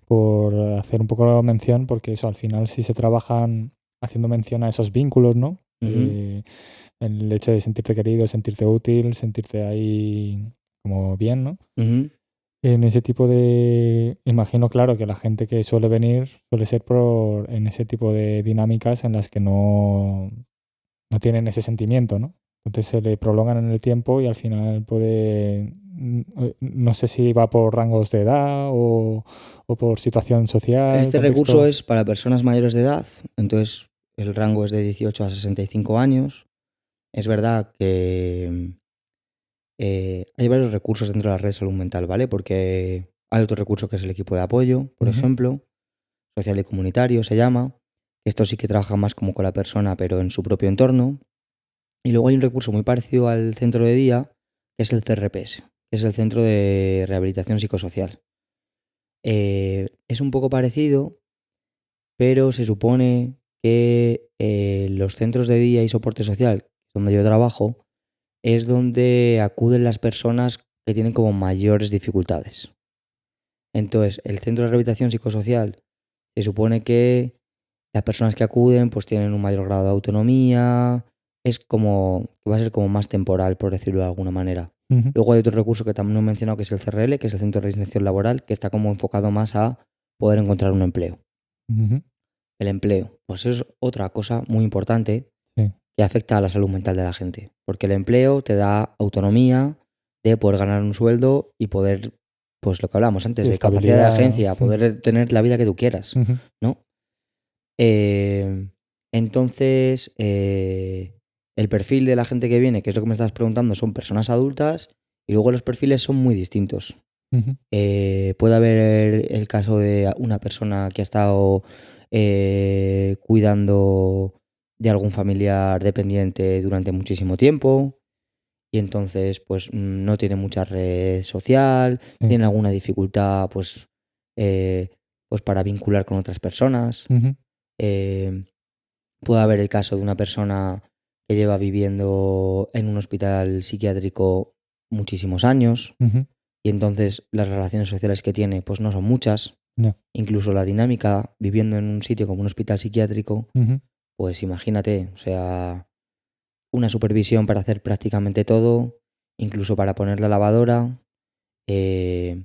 por hacer un poco mención, porque eso al final sí se trabajan haciendo mención a esos vínculos, ¿no? Ujú, El hecho de sentirte querido, sentirte útil, sentirte ahí como bien, ¿no? ujú. En ese tipo de, imagino, claro, que la gente que suele venir suele ser en ese tipo de dinámicas en las que no tienen ese sentimiento, ¿no? Entonces se le prolongan en el tiempo y al final no sé si va por rangos de edad o por situación social, Este recurso contexto. es para personas mayores de edad, entonces el rango es de 18 a 65 años. Es verdad que hay varios recursos dentro de la red de salud mental, ¿vale? Porque hay otro recurso que es el equipo de apoyo, por Ujú. ejemplo, social y comunitario se llama. Esto sí que trabaja más como con la persona, pero en su propio entorno. Y luego hay un recurso muy parecido al centro de día, que es el CRPS, que es el Centro de Rehabilitación Psicosocial. Es un poco parecido, pero se supone que los centros de día y soporte social, donde yo trabajo, es donde acuden las personas que tienen como mayores dificultades. Entonces, el centro de rehabilitación psicosocial se supone que las personas que acuden pues tienen un mayor grado de autonomía, es como que va a ser como más temporal, por decirlo de alguna manera. Ujú. Luego hay otro recurso que también no he mencionado, que es el CRL, que es el Centro de Reinserción Laboral, que está como enfocado más a poder encontrar un empleo. Ujú. El empleo, pues es otra cosa muy importante Sí. que afecta a la salud mental de la gente, porque el empleo te da autonomía de poder ganar un sueldo y poder, pues lo que hablábamos antes, Sí, de capacidad de estabilidad. agencia, poder tener la vida que tú quieras, Ujú. ¿no? Eh, entonces, el perfil de la gente que viene, que es lo que me estabas preguntando, son personas adultas y luego los perfiles son muy distintos. Ujú. Puede haber el caso de una persona que ha estado cuidando de algún familiar dependiente durante muchísimo tiempo y entonces pues no tiene mucha red social, Sí. tiene alguna dificultad eh, pues para vincular con otras personas. Ujú. Eh, Puede haber el caso de una persona que lleva viviendo en un hospital psiquiátrico muchísimos años Ujú. y entonces las relaciones sociales que tiene pues no son muchas. Ya. Incluso la dinámica viviendo en un sitio como un hospital psiquiátrico, Ujú. pues imagínate, o sea, una supervisión para hacer prácticamente todo, incluso para poner la lavadora, eh,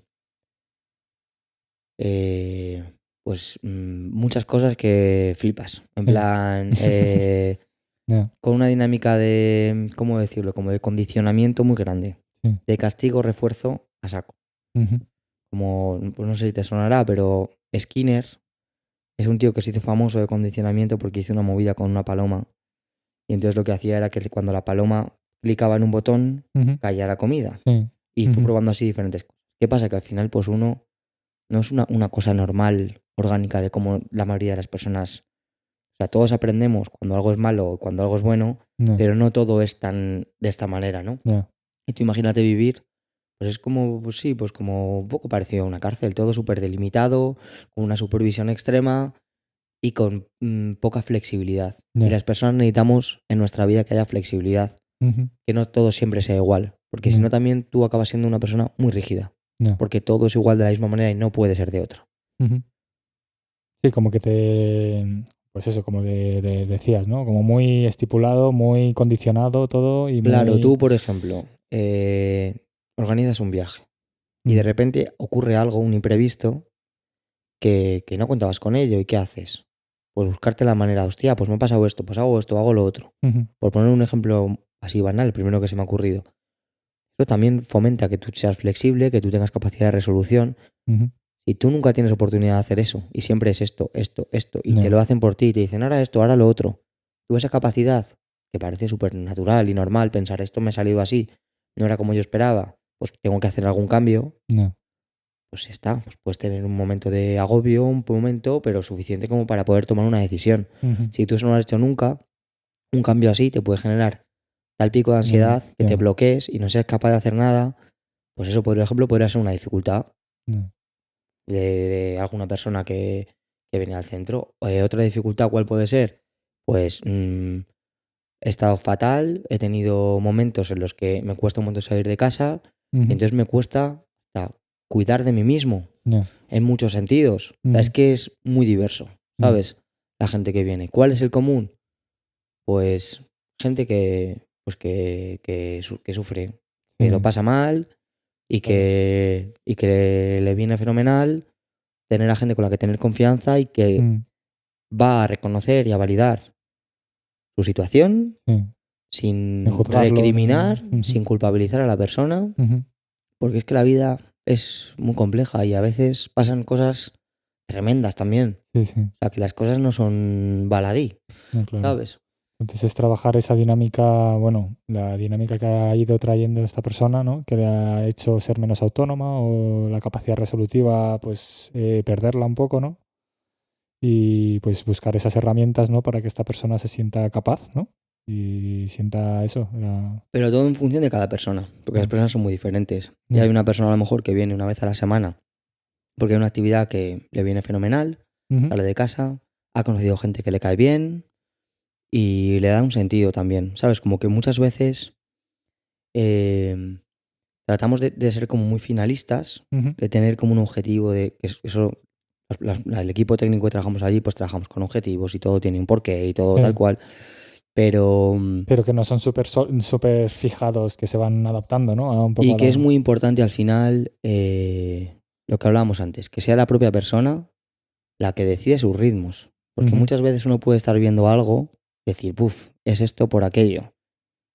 pues muchas cosas que flipas. En Sí. plan, Ya. con una dinámica de, ¿cómo decirlo? Como de condicionamiento muy grande. Sí. De castigo, refuerzo a saco. Ujú. como, pues no sé si te sonará, pero Skinner es un tío que se hizo famoso de condicionamiento porque hizo una movida con una paloma. Y entonces lo que hacía era que cuando la paloma clicaba en un botón, Ujú. caía la comida. Sí. Y fue Ujú. probando así diferentes cosas. ¿Qué pasa? Que al final, pues uno no es una cosa normal, orgánica, de cómo la mayoría de las personas. O sea, todos aprendemos cuando algo es malo o cuando algo es bueno, Ya, pero no todo es tan de esta manera, ¿no? ya. Y tú imagínate vivir, pues es como, pues sí, pues como un poco parecido a una cárcel, todo súper delimitado, con una supervisión extrema y con poca flexibilidad. Y Ya. las personas necesitamos en nuestra vida que haya flexibilidad, Ujú. que no todo siempre sea igual, porque si Ya, no también tú acabas siendo una persona muy rígida, ya. porque todo es igual de la misma manera y no puede ser de otra. Ujú. Sí, como que pues eso, como decías, ¿no? Como muy estipulado, muy condicionado todo y Claro, muy... tú, por ejemplo, organizas un viaje y de Mm. repente ocurre algo, un imprevisto, que no contabas con ello. ¿Y qué haces? Pues buscarte la manera, hostia, pues me ha pasado esto, pues hago esto, hago lo otro. Ujú. Por poner un ejemplo así banal, el primero que se me ha ocurrido. Eso también fomenta que tú seas flexible, que tú tengas capacidad de resolución. Ujú. Si tú nunca tienes oportunidad de hacer eso y siempre es esto, esto, esto, y te Ya, lo hacen por ti y te dicen ahora esto, ahora lo otro, tú esa capacidad, que parece súper natural y normal pensar esto me ha salido así, no era como yo esperaba, pues tengo que hacer algún cambio, ya. pues ya está, pues puedes tener un momento de agobio, un momento, pero suficiente como para poder tomar una decisión. Ujú. Si tú eso no lo has hecho nunca, un cambio así te puede generar tal pico de ansiedad que te Ya, bloquees y no seas capaz de hacer nada, pues eso, por ejemplo, podría ser una dificultad ya. de alguna persona que viene al centro. Otra dificultad, ¿cuál puede ser? Pues he estado fatal, he tenido momentos en los que me cuesta un montón salir de casa, y Ujú. entonces me cuesta cuidar de mí mismo Ya. en muchos sentidos. O sea, es Ujú. que es muy diverso, Ya. ¿sabes? La gente que viene. ¿Cuál es el común? Pues gente que sufre, que lo Sí, pasa mal claro. y que le viene fenomenal tener a gente con la que tener confianza y que Mm. va a reconocer y a validar su situación Sí. Sin sin juzgarlo ni... recriminar, Ujú. sin culpabilizar a la persona, Ujú. porque es que la vida es muy compleja y a veces pasan cosas tremendas también. Sí, sí. O sea, que las cosas no son baladí, No, claro. ¿sabes? Entonces es trabajar esa dinámica, bueno, la dinámica que ha ido trayendo esta persona, ¿no? Que le ha hecho ser menos autónoma o la capacidad resolutiva, pues perderla un poco, ¿no? Y pues buscar esas herramientas, ¿no? Para que esta persona se sienta capaz, ¿no? Y sienta eso. Pero todo en función de cada persona, porque las Mm. personas son muy diferentes. Y hay Ya. una persona a lo mejor que viene una vez a la semana porque hay una actividad que le viene fenomenal, Ujú. sale de casa, ha conocido gente que le cae bien y le da un sentido también, ¿sabes? Como que muchas veces em, tratamos de ser como muy finalistas, Ujú. de tener como un objetivo de que eso, el equipo técnico que trabajamos allí, pues trabajamos con objetivos y todo tiene un porqué y todo tal Sí. cual, pero Pero que no son súper fijados, que se van adaptando, ¿no? A un poco y a que es la... muy importante al final lo que hablábamos antes, que sea la propia persona la que decide sus ritmos, porque Ujú. muchas veces uno puede estar viendo algo, decir, puf, es esto por aquello,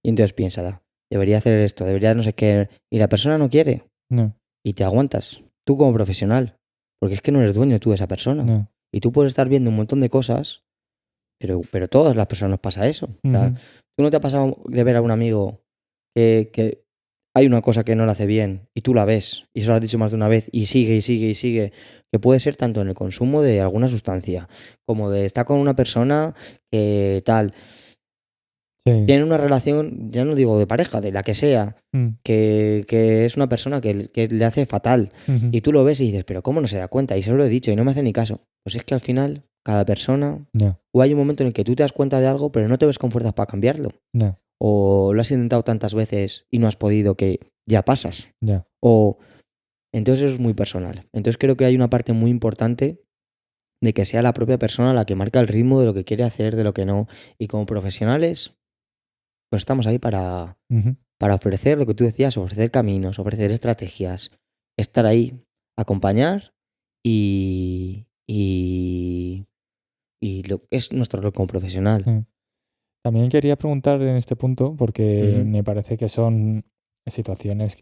y entonces piensa, debería hacer esto, debería no sé qué, y la persona no quiere. No, Y te aguantas, tú como profesional, porque es que no eres dueño tú de esa persona. no. Y tú puedes estar viendo un montón de cosas, pero todas las personas nos pasa eso. O sea, Ujú. tú no te ha pasado de ver a un amigo que hay una cosa que no le hace bien y tú la ves, y eso lo has dicho más de una vez, y sigue y sigue y sigue, que puede ser tanto en el consumo de alguna sustancia, como de estar con una persona que tal, Sí. tiene una relación, ya no digo de pareja, de la que sea, Mm. que es una persona que le hace fatal. Ujú. Y tú lo ves y dices, pero ¿cómo no se da cuenta? Y se lo he dicho y no me hace ni caso. Pues es que al final, cada persona, Ya, o hay un momento en el que tú te das cuenta de algo, pero no te ves con fuerzas para cambiarlo. ya, O lo has intentado tantas veces y no has podido que ya pasas. ya. O entonces eso es muy personal. Entonces creo que hay una parte muy importante de que sea la propia persona la que marca el ritmo de lo que quiere hacer, de lo que no. Y como profesionales, pues estamos ahí Ujú. para ofrecer lo que tú decías, ofrecer caminos, ofrecer estrategias, estar ahí, acompañar y lo que es nuestro rol como profesional. Mm. También quería preguntar en este punto, porque Ujú. me parece que son situaciones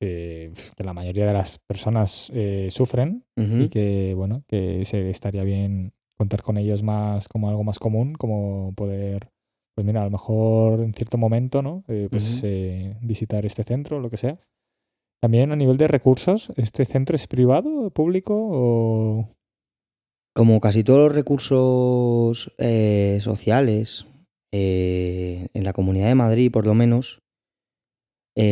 que la mayoría de las personas sufren y Ujú, que, bueno, que estaría bien contar con ellos más como algo más común, como poder, pues mira, a lo mejor en cierto momento, ¿no? Pues ujú. visitar este centro o lo que sea. También a nivel de recursos, ¿este centro es privado, público o...? Como casi todos los recursos sociales en la Comunidad de Madrid, por lo menos,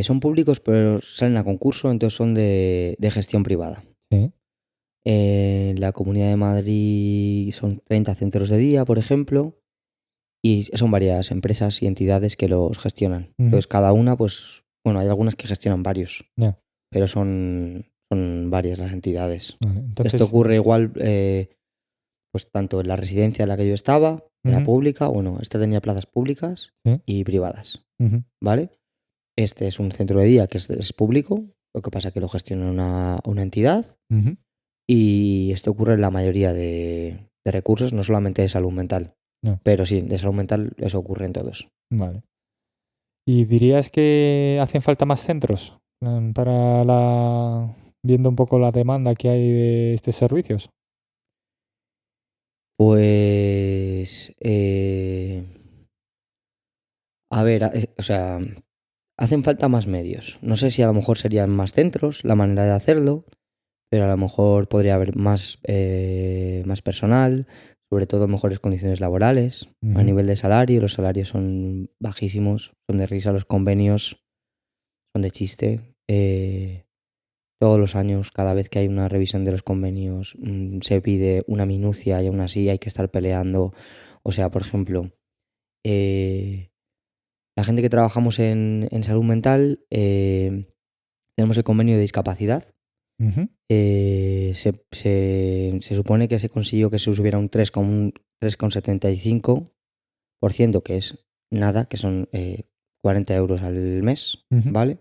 son públicos, pero salen a concurso, entonces son de gestión privada. Sí. En la Comunidad de Madrid son 30 centros de día, por ejemplo, y son varias empresas y entidades que los gestionan. Ujú. Entonces, cada una, pues, bueno, hay algunas que gestionan varios, Ya, pero son varias las entidades. vale. Esto Entonces, ocurre igual, pues tanto en la residencia en la que yo estaba, era ujú, pública, bueno, esta tenía plazas públicas sí, y privadas, ujú, ¿vale? Este es un centro de día que es público, lo que pasa que lo gestiona una entidad ujú, y esto ocurre en la mayoría de recursos, no solamente de salud mental, ya, pero sí, de salud mental eso ocurre en todos. vale. ¿Y dirías que hacen falta más centros para viendo un poco la demanda que hay de estos servicios? Pues, a ver, o sea, hacen falta más medios. No sé si a lo mejor serían más centros la manera de hacerlo, pero a lo mejor podría haber más personal, sobre todo mejores condiciones laborales. A Ujú, nivel de salario, los salarios son bajísimos, son de risa, los convenios son de chiste. Todos los años, cada vez que hay una revisión de los convenios, se pide una minucia y aún así hay que estar peleando. O sea, por ejemplo, eh, la gente que trabajamos en salud mental, tenemos el convenio de discapacidad. ujú, Se supone que se consiguió que se subiera un 3,75%, que es nada, que son 40 euros al mes, ujú, ¿vale?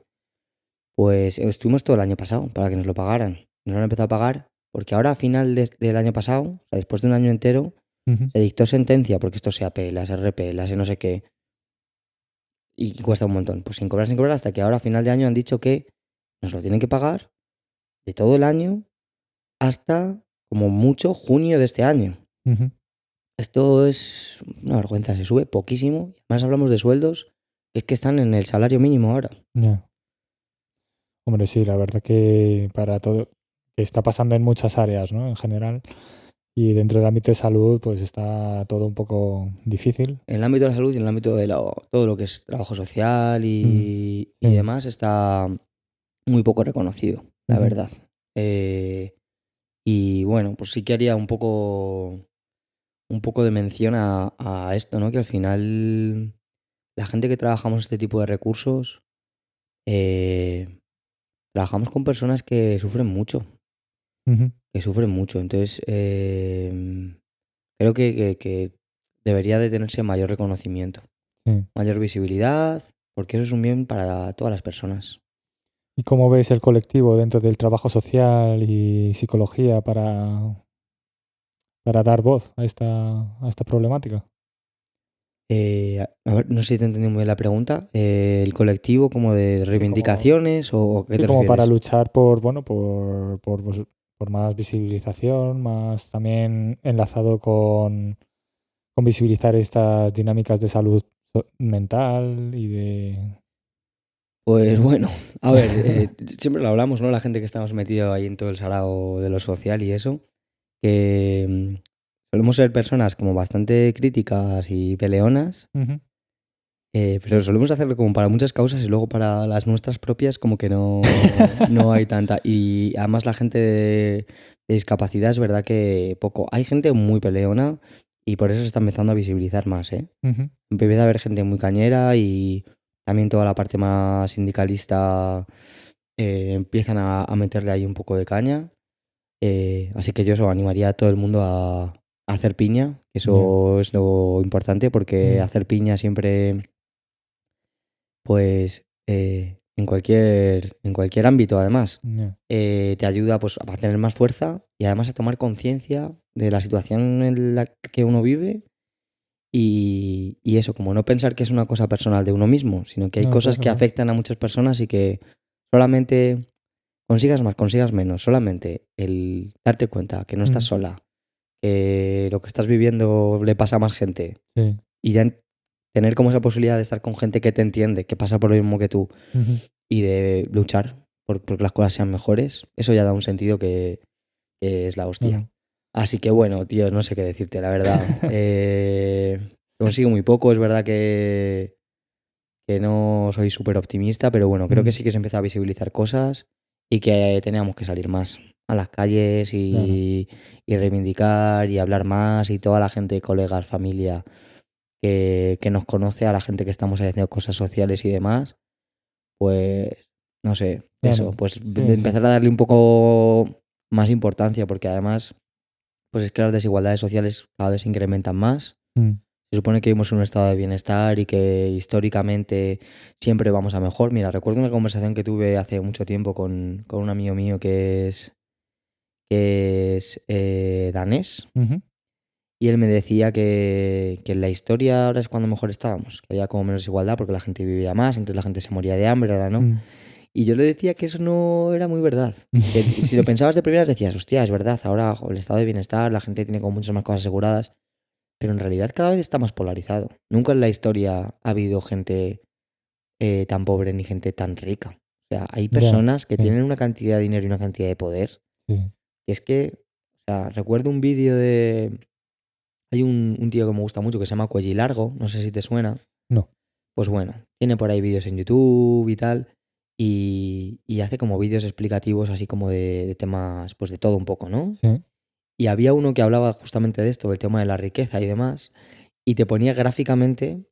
Pues estuvimos todo el año pasado para que nos lo pagaran. Nos lo han empezado a pagar porque ahora a final del año pasado, o sea, después de un año entero, ujú. se dictó sentencia, porque esto se apela, se repela, se no sé qué, y cuesta un montón. Pues sin cobrar, hasta que ahora a final de año han dicho que nos lo tienen que pagar de todo el año hasta como mucho junio de este año. Ujú, Esto es una vergüenza, se sube poquísimo. Además hablamos de sueldos que es que están en el salario mínimo ahora. ya. Hombre, sí, la verdad que para todo, que está pasando en muchas áreas, ¿no? En general. Y dentro del ámbito de salud, pues está todo un poco difícil. En el ámbito de la salud y en el ámbito de todo lo que es trabajo social Mm, y sí. demás está muy poco reconocido, la Ujú, verdad. Eh, y bueno, pues sí que haría un poco de mención a esto, ¿no? Que al final la gente que trabajamos este tipo de recursos, eh, trabajamos con personas ujú, que sufren mucho. Entonces, creo que debería de tenerse mayor reconocimiento, sí. mayor visibilidad, porque eso es un bien para todas las personas. ¿Y cómo ves el colectivo dentro del trabajo social y psicología para dar voz a esta problemática? A ver, no sé si te he entendido muy bien la pregunta. ¿El colectivo como de Sí, como, reivindicaciones o qué sí, te como para refieres? luchar por, bueno, por más visibilización, más también enlazado con visibilizar estas dinámicas de salud mental y de... Pues bueno, a ver, siempre lo hablamos, ¿no? La gente que estamos metido ahí en todo el sarao de lo social y eso, que solemos ser personas como bastante críticas y peleonas, Ujú, pero solemos hacerlo como para muchas causas y luego para las nuestras propias como que no hay tanta. Y además la gente de discapacidad es verdad que poco. Hay gente muy peleona y por eso se está empezando a visibilizar más, ¿eh? ujú, Empieza a haber gente muy cañera y también toda la parte más sindicalista empiezan a meterle ahí un poco de caña. Así que yo eso animaría a todo el mundo a hacer piña, que ya, eso es lo importante, porque mm, hacer piña siempre, pues, en cualquier ámbito, además, ya, te ayuda pues, a tener más fuerza y además a tomar conciencia de la situación en la que uno vive y eso, como no pensar que es una cosa personal de uno mismo, sino que hay no, cosas claro, que claro. afectan a muchas personas y que solamente consigas más, consigas menos, solamente el darte cuenta que no estás Mm, sola, que lo que estás viviendo le pasa a más gente sí. y ya tener como esa posibilidad de estar con gente que te entiende, que pasa por lo mismo que tú Ujú, y de luchar porque las cosas sean mejores, eso ya da un sentido que es la hostia. claro. Así que bueno, tío, no sé qué decirte, la verdad. Consigo muy poco, es verdad que no soy súper optimista, pero bueno, creo que Mm, sí que se empieza a visibilizar cosas y que teníamos que salir más a las calles claro. y reivindicar y hablar más y toda la gente, colegas, familia que nos conoce, a la gente que estamos haciendo cosas sociales y demás, pues no sé, eso, Claro. pues de Sí, sí. empezar a darle un poco más importancia porque además, pues es que las desigualdades sociales cada vez se incrementan más. Mm, Se supone que vivimos en un estado de bienestar y que históricamente siempre vamos a mejor. Mira, recuerdo una conversación que tuve hace mucho tiempo con un amigo mío que es danés ujú, y él me decía que en la historia ahora es cuando mejor estábamos, que había como menos desigualdad porque la gente vivía más, antes la gente se moría de hambre, ahora no. mm. Y yo le decía que eso no era muy verdad. Que si lo pensabas de primeras decías, hostia, es verdad, ahora el estado de bienestar, la gente tiene como muchas más cosas aseguradas. Pero en realidad cada vez está más polarizado. Nunca en la historia ha habido gente tan pobre ni gente tan rica. O sea, hay Ya, personas que sí, tienen una cantidad de dinero y una cantidad de poder sí. que es que, o sea, recuerdo un vídeo de... Hay un tío que me gusta mucho que se llama Cuello Largo, no sé si te suena. No. Pues bueno, tiene por ahí vídeos en YouTube y tal. Y hace como vídeos explicativos así como de temas, pues de todo un poco, ¿no? Sí. Y había uno que hablaba justamente de esto, del tema de la riqueza y demás, y te ponía gráficamente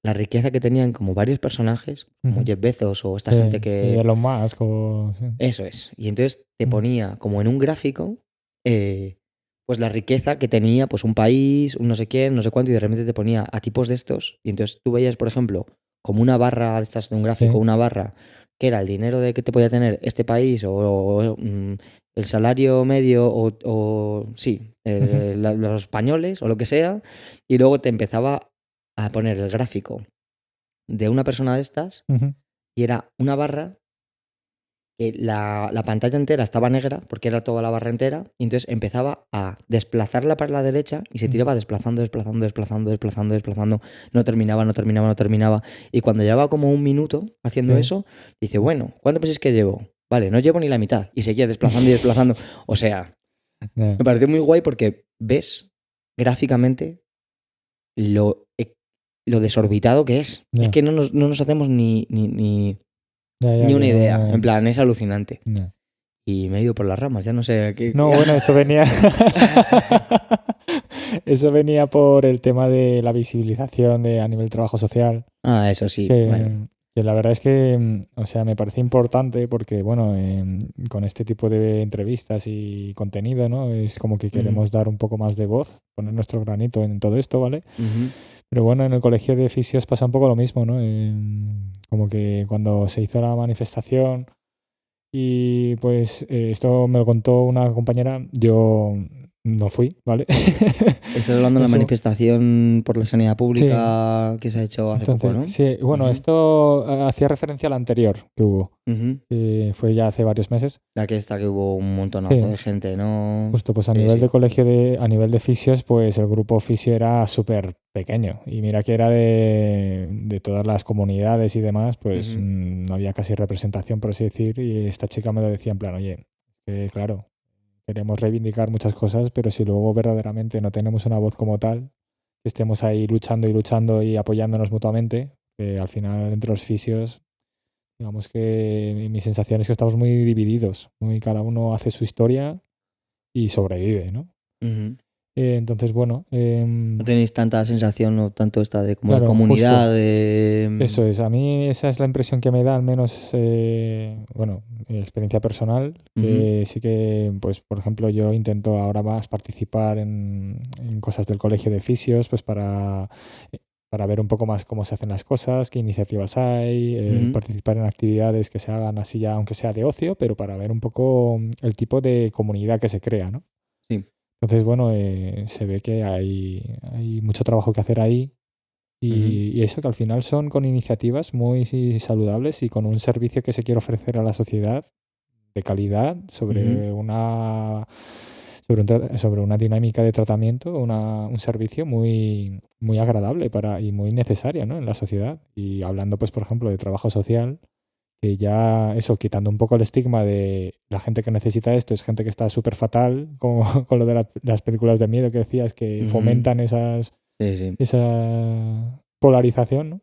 la riqueza que tenían como varios personajes, como Ujú. Jeff Bezos o esta gente Sí, sí, que... Elon Musk o... Sí. Eso es. Y entonces te Mm, ponía como en un gráfico, eh, pues la riqueza que tenía pues un país, un no sé quién, no sé cuánto, y de repente te ponía a tipos de estos, y entonces tú veías, por ejemplo, como una barra de estas de un gráfico, sí. una barra que era el dinero de que te podía tener este país o el salario medio sí, Ujú, los españoles o lo que sea, y luego te empezaba a poner el gráfico de una persona de estas ujú. y era una barra que la pantalla entera estaba negra porque era toda la barra entera y entonces empezaba a desplazarla para la derecha y se Mm, tiraba desplazando, desplazando, desplazando, desplazando, desplazando, no terminaba, no terminaba, no terminaba y cuando llevaba como un minuto haciendo sí. eso, dice, bueno, ¿cuánto pensáis que llevo? Vale, no llevo ni la mitad y seguía desplazando y desplazando, o sea, Ya, me pareció muy guay porque ves gráficamente lo, lo desorbitado que es. Es ya, que no nos hacemos ya, ni una que idea. En no... plan, es alucinante. Ya. Y me he ido por las ramas, ya no sé qué. No, bueno, eso venía... Eso venía por el tema de la visibilización de, a nivel trabajo social. Ah, eso sí, bueno. Que la verdad es que, o sea, me parece importante porque, bueno, con este tipo de entrevistas y contenido, ¿no? Es como que Ujú, queremos dar un poco más de voz, poner nuestro granito en todo esto, ¿vale? ujú, Pero bueno, en el colegio de fisios pasa un poco lo mismo, ¿no? Como que cuando se hizo la manifestación y pues esto me lo contó una compañera, yo no fui, ¿vale? Estás hablando de En la su, manifestación por la sanidad sí, pública que se ha hecho hace poco, entonces, ¿no? sí, bueno, Ujú, esto hacía referencia a la anterior que hubo. ujú. Fue ya hace varios meses. La que está que hubo un montonazo Sí, de gente, ¿no? justo pues a Sí, nivel de sí. colegio a nivel de fisios, pues el grupo fisio era súper pequeño. Y mira que era de todas las comunidades y demás, pues Ujú, no había casi representación, por así decir. Y esta chica me lo decía en plan, oye, claro, queremos reivindicar muchas cosas, pero si luego verdaderamente no tenemos una voz como tal, que estemos ahí luchando y apoyándonos mutuamente, que al final entre los fisios, digamos que mi sensación es que estamos muy divididos, muy cada uno hace su historia y sobrevive, ¿no? ujú. Entonces, bueno, No tenéis tanta sensación o tanto esta de como de claro, justo, comunidad, eso es. A mí esa es la impresión que me da, al menos, bueno, mi experiencia personal, Ujú, que sí que, pues, por ejemplo, yo intento ahora más participar en cosas del colegio de fisios, pues para ver un poco más cómo se hacen las cosas, qué iniciativas hay, ujú. participar en actividades que se hagan así ya, aunque sea de ocio, pero para ver un poco el tipo de comunidad que se crea, ¿no? Sí. Entonces, bueno, se ve que hay mucho trabajo que hacer ahí Y eso que al final son con iniciativas muy saludables y con un servicio que se quiere ofrecer a la sociedad de calidad sobre una dinámica de tratamiento, un servicio muy, muy agradable y muy necesario, ¿no? En la sociedad. Y hablando, pues, por ejemplo, de trabajo social, que ya eso, quitando un poco el estigma de la gente que necesita esto, es gente que está súper fatal, como con lo de las películas de miedo que decías, que fomentan esa polarización, ¿no?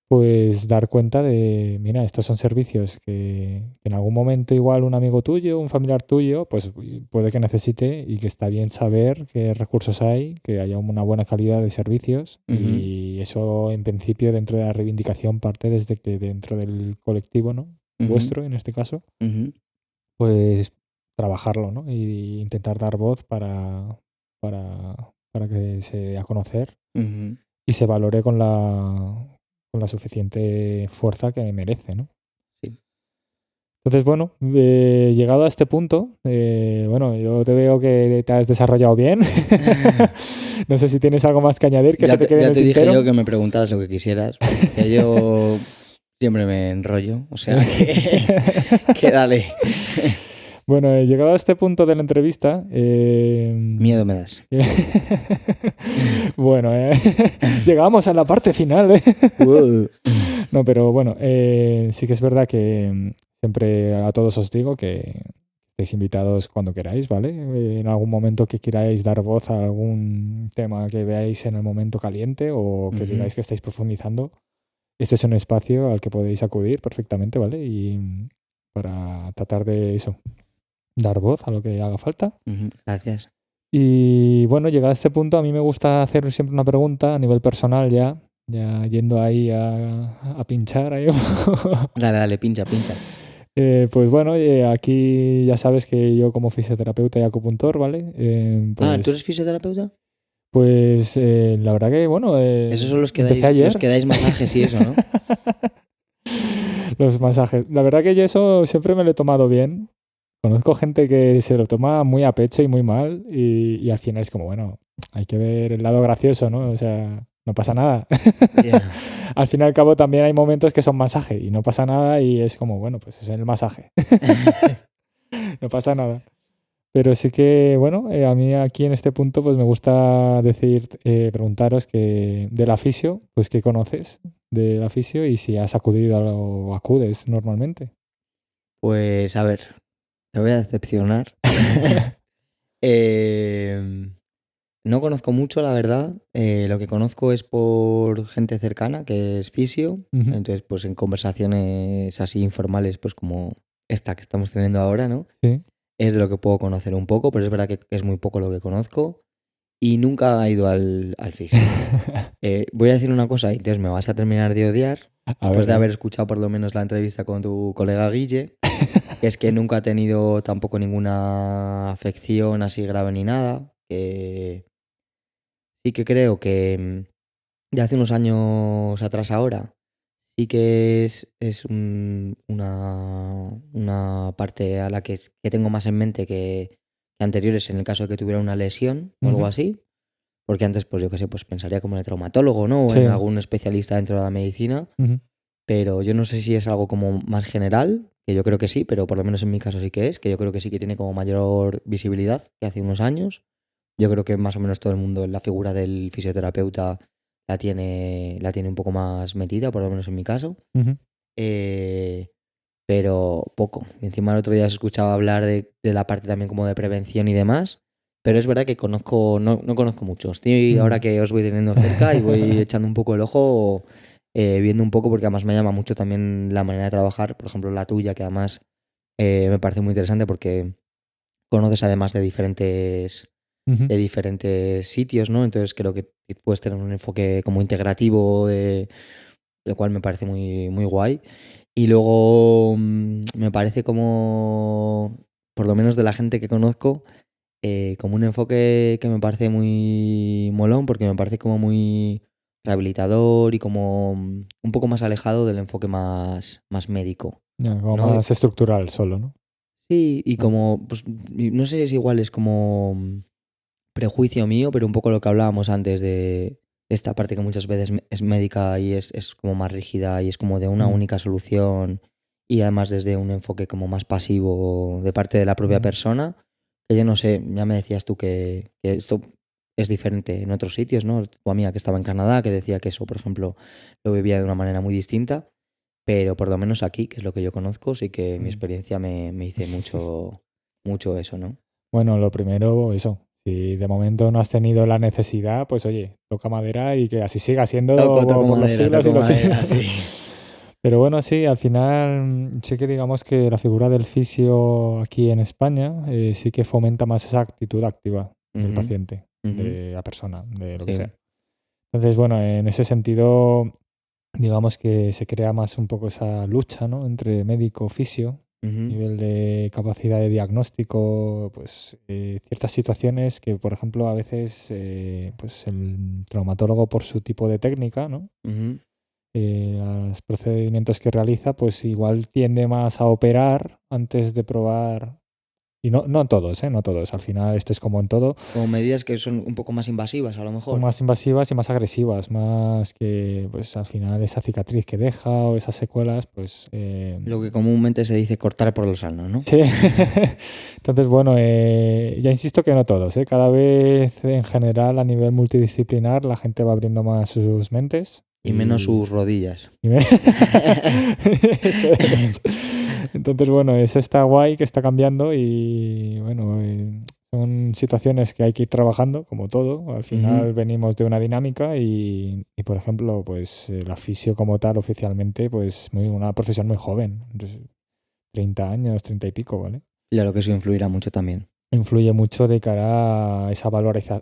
Pues dar cuenta de, mira, estos son servicios que en algún momento igual un amigo tuyo, un familiar tuyo, pues puede que necesite, y que está bien saber qué recursos hay, que haya una buena calidad de servicios, y eso en principio dentro de la reivindicación parte desde que dentro del colectivo, ¿no? Vuestro en este caso, pues trabajarlo, ¿no? Y intentar dar voz para que se dé a conocer y se valore con la suficiente fuerza que merece, ¿no? Sí. Entonces, bueno, llegado a este punto, bueno, yo te veo que te has desarrollado bien. No sé si tienes algo más que añadir que se te quede en el tintero. Ya te dije yo que me preguntaras lo que quisieras, que yo siempre me enrollo, o sea que dale. Bueno, llegado a este punto de la entrevista... Miedo me das. Bueno, llegamos a la parte final. No, pero bueno, sí que es verdad que siempre a todos os digo que estáis invitados cuando queráis, ¿vale? En algún momento que queráis dar voz a algún tema que veáis en el momento caliente o que digáis que estáis profundizando, este es un espacio al que podéis acudir perfectamente, ¿vale? Y para tratar de eso, dar voz a lo que haga falta. Gracias. Y bueno, llegado a este punto, a mí me gusta hacer siempre una pregunta a nivel personal ya yendo ahí a pinchar. Ahí. Dale, pincha. Pues bueno, aquí ya sabes que yo como fisioterapeuta y acupuntor, ¿vale? Pues, ¿tú eres fisioterapeuta? Pues la verdad que, bueno, esos son los que dais masajes y eso, ¿no? Los masajes. La verdad que yo eso siempre me lo he tomado bien. Conozco gente que se lo toma muy a pecho y muy mal y al final es como, bueno, hay que ver el lado gracioso, ¿no? O sea, no pasa nada. Yeah. Al fin y al cabo también hay momentos que son masaje y no pasa nada y es como, bueno, pues es el masaje. No pasa nada. Pero sí que, bueno, a mí aquí en este punto pues me gusta preguntaros que de la fisio, pues qué conoces de la fisio y si has acudido o acudes normalmente. Pues a ver, te voy a decepcionar. No conozco mucho, la verdad. Lo que conozco es por gente cercana que es fisio. Entonces, pues en conversaciones así informales, pues como esta que estamos teniendo ahora, ¿no? Sí. Es de lo que puedo conocer un poco, pero es verdad que es muy poco lo que conozco. Y nunca he ido al fisio. Voy a decir una cosa y entonces me vas a terminar de odiar. Después de haber escuchado por lo menos la entrevista con tu colega Guille, que es que nunca ha tenido tampoco ninguna afección así grave ni nada. Que sí que creo que de hace unos años atrás ahora sí que es una parte a la que tengo más en mente que anteriores en el caso de que tuviera una lesión o algo así. Porque antes, pues yo qué sé, pues pensaría como en el traumatólogo, ¿no? O en algún especialista dentro de la medicina. Pero yo no sé si es algo como más general, que yo creo que sí, pero por lo menos en mi caso sí que es, que yo creo que sí que tiene como mayor visibilidad que hace unos años. Yo creo que más o menos todo el mundo, la figura del fisioterapeuta la tiene un poco más metida, por lo menos en mi caso. Pero poco. Encima el otro día se escuchaba hablar de la parte también como de prevención y demás. Pero es verdad que no conozco mucho. Estoy ahora que os voy teniendo cerca y voy echando un poco el ojo, viendo un poco, porque además me llama mucho también la manera de trabajar. Por ejemplo, la tuya, que además me parece muy interesante porque conoces además de diferentes sitios, ¿no? Entonces creo que puedes tener un enfoque como integrativo, lo cual me parece muy, muy guay. Y luego me parece como, por lo menos de la gente que conozco, como un enfoque que me parece muy molón, porque me parece como muy rehabilitador y como un poco más alejado del enfoque más médico. Como ¿no? más estructural solo, ¿no? Sí, y como, pues no sé si igual es como prejuicio mío, pero un poco lo que hablábamos antes de esta parte que muchas veces es médica y es como más rígida y es como de una Mm, única solución y además desde un enfoque como más pasivo de parte de la propia mm. persona, que yo no sé, ya me decías tú que esto es diferente en otros sitios, ¿no? Tu amiga que estaba en Canadá, que decía que eso, por ejemplo, lo vivía de una manera muy distinta, pero por lo menos aquí, que es lo que yo conozco, sí que mi Mm. experiencia me dice mucho eso, ¿no? Bueno, lo primero, eso. Si de momento no has tenido la necesidad, pues oye, toca madera y que así siga siendo por los siglos y Toco los siglos. madera, sí. Pero bueno, sí, al final sí que digamos que la figura del fisio aquí en España sí que fomenta más esa actitud activa del Ujú, paciente, ujú, de la persona, de lo que sea. sí. Entonces, bueno, en ese sentido, digamos que se crea más un poco esa lucha, ¿no? Entre médico-fisio, Ujú, nivel de capacidad de diagnóstico, pues ciertas situaciones que, por ejemplo, a veces pues el traumatólogo por su tipo de técnica, ¿no? ujú. Los procedimientos que realiza, pues igual tiende más a operar antes de probar. Y no, no todos, ¿eh? No todos. Al final esto es como en todo. Como medidas que son un poco más invasivas, a lo Son mejor. más invasivas y más agresivas, más que pues al final esa cicatriz que deja o esas secuelas, pues Lo que comúnmente se dice cortar por lo sano, ¿no? sí. Entonces, bueno, ya insisto que no todos, ¿eh? Cada vez en general a nivel multidisciplinar la gente va abriendo más sus mentes Y menos y, sus rodillas. y me- Eso es. Entonces, bueno, eso está guay que está cambiando y bueno, son situaciones que hay que ir trabajando, como todo. Al Ujú. final venimos de una dinámica y, por ejemplo, pues la fisio como tal oficialmente, pues una profesión muy joven, entonces, 30 años, 30 y pico, ¿vale? Claro que eso influirá mucho también. Influye mucho de cara a esa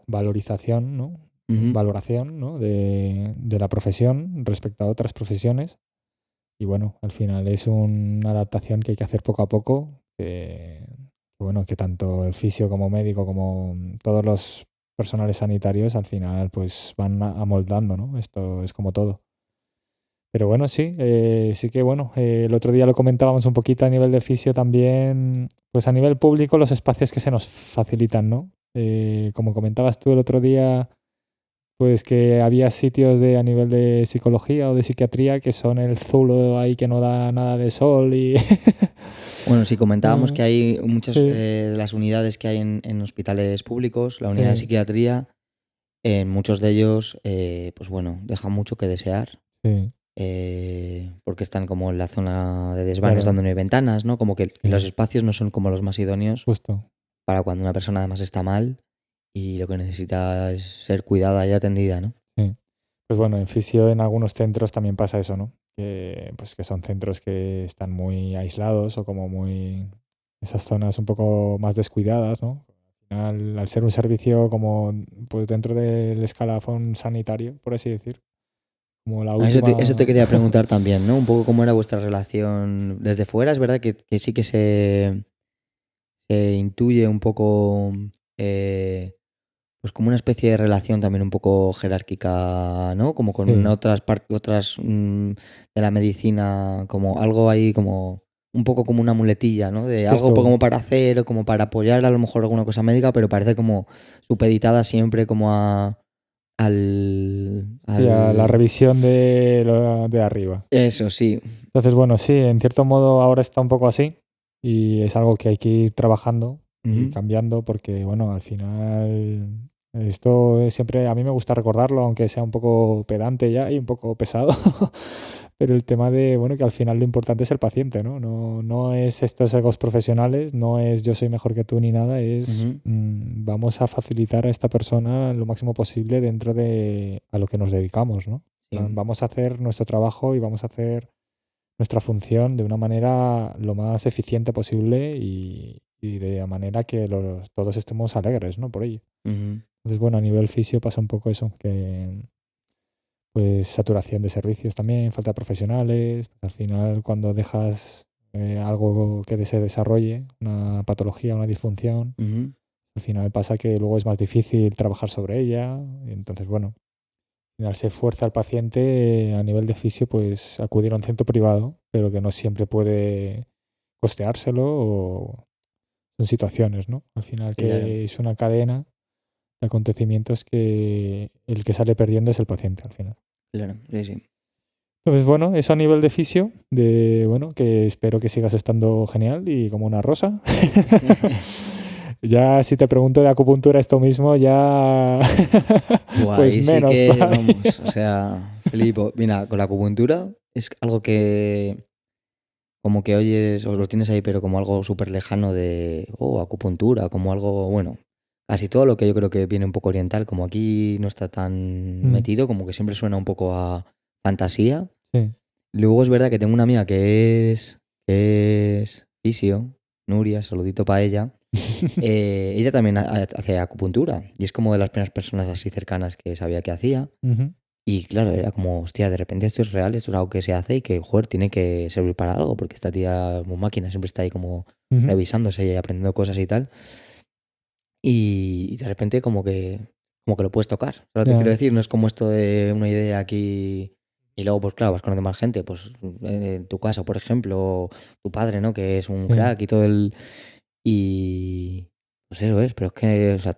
valorización, ¿no? Ujú. Valoración, ¿no? De la profesión respecto a otras profesiones. Y bueno, al final es una adaptación que hay que hacer poco a poco, bueno, que tanto el fisio como médico como todos los personales sanitarios al final pues van amoldando, ¿no? Esto es como todo. Pero bueno, sí, sí que bueno, el otro día lo comentábamos un poquito a nivel de fisio también, pues a nivel público los espacios que se nos facilitan, ¿no? Como comentabas tú el otro día, pues que había sitios a nivel de psicología o de psiquiatría que son el zulo ahí que no da nada de sol y... Bueno, sí, comentábamos Ah, que hay muchas sí, de las unidades que hay en hospitales públicos, la unidad de sí, psiquiatría, en muchos de ellos, pues bueno, dejan mucho que desear, sí, porque están como en la zona de desvanes claro, donde no hay ventanas, ¿no? Como que los sí, espacios no son como los más idóneos justo, para cuando una persona además está mal y lo que necesita es ser cuidada y atendida, ¿no? sí. Pues bueno, en fisio en algunos centros también pasa eso, ¿no? Que, pues que son centros que están muy aislados o como muy... Esas zonas un poco más descuidadas, ¿no? Al final, al ser un servicio como pues dentro del escalafón sanitario, por así decir, como la Eso te última... quería preguntar también, ¿no? Un poco cómo era vuestra relación desde fuera. Es verdad que sí que se intuye un poco, pues como una especie de relación también un poco jerárquica, ¿no? Como con Sí, otras partes, de la medicina, como algo ahí como un poco como una muletilla, ¿no? De algo justo. como para hacer o como para apoyar a lo mejor alguna cosa médica, pero parece como supeditada siempre como Sí, a la al... revisión de lo de arriba. Eso, sí. Entonces, bueno, sí, en cierto modo ahora está un poco así y es algo que hay que ir trabajando y Ujú. cambiando porque, bueno, al final esto siempre a mí me gusta recordarlo, aunque sea un poco pedante ya y un poco pesado, pero el tema de, bueno, que al final lo importante es el paciente, ¿no? No, no es estos egos profesionales, no es yo soy mejor que tú ni nada, es Ujú, vamos a facilitar a esta persona lo máximo posible dentro de a lo que nos dedicamos, ¿no? sí, Vamos a hacer nuestro trabajo y vamos a hacer nuestra función de una manera lo más eficiente posible y de manera que todos estemos alegres, ¿no? Por ello. ujú, Entonces, bueno, a nivel fisio pasa un poco eso, que pues saturación de servicios también, falta de profesionales. Al final, cuando dejas algo que se desarrolle, una patología, una disfunción, ujú. al final pasa que luego es más difícil trabajar sobre ella. Y entonces, bueno, al final se fuerza al paciente a nivel de fisio, pues acudir a un centro privado, pero que no siempre puede costeárselo o son situaciones, ¿no? Al final Claro. que es una cadena acontecimientos que el que sale perdiendo es el paciente al final. Claro, sí, sí. Entonces, bueno, eso a nivel de fisio, bueno, que espero que sigas estando genial y como una rosa. Ya si te pregunto de acupuntura esto mismo, ya Buah, pues ahí sí menos que, todavía. vamos, o sea, flipo. Mira, con la acupuntura es algo que como que oyes o lo tienes ahí, pero como algo súper lejano de, acupuntura, como algo, bueno, casi todo lo que yo creo que viene un poco oriental, como aquí no está tan Mm, metido, como que siempre suena un poco a fantasía. sí. Luego es verdad que tengo una amiga que es fisio, Nuria, saludito para ella. Ella también hace acupuntura y es como de las primeras personas así cercanas que sabía que hacía. Ujú, Y claro, era como, hostia, de repente esto es real, esto es algo que se hace y que, joder, tiene que servir para algo, porque esta tía es muy máquina, siempre está ahí como ujú. revisándose y aprendiendo cosas y tal. Y de repente como que lo puedes tocar. Pero te quiero Ya, decir, no es como esto de una idea aquí y luego, pues claro, vas conociendo más gente, pues en tu casa, por ejemplo, tu padre, ¿no? Que es un sí, crack y todo el... Y pues eso es, pero es que, o sea,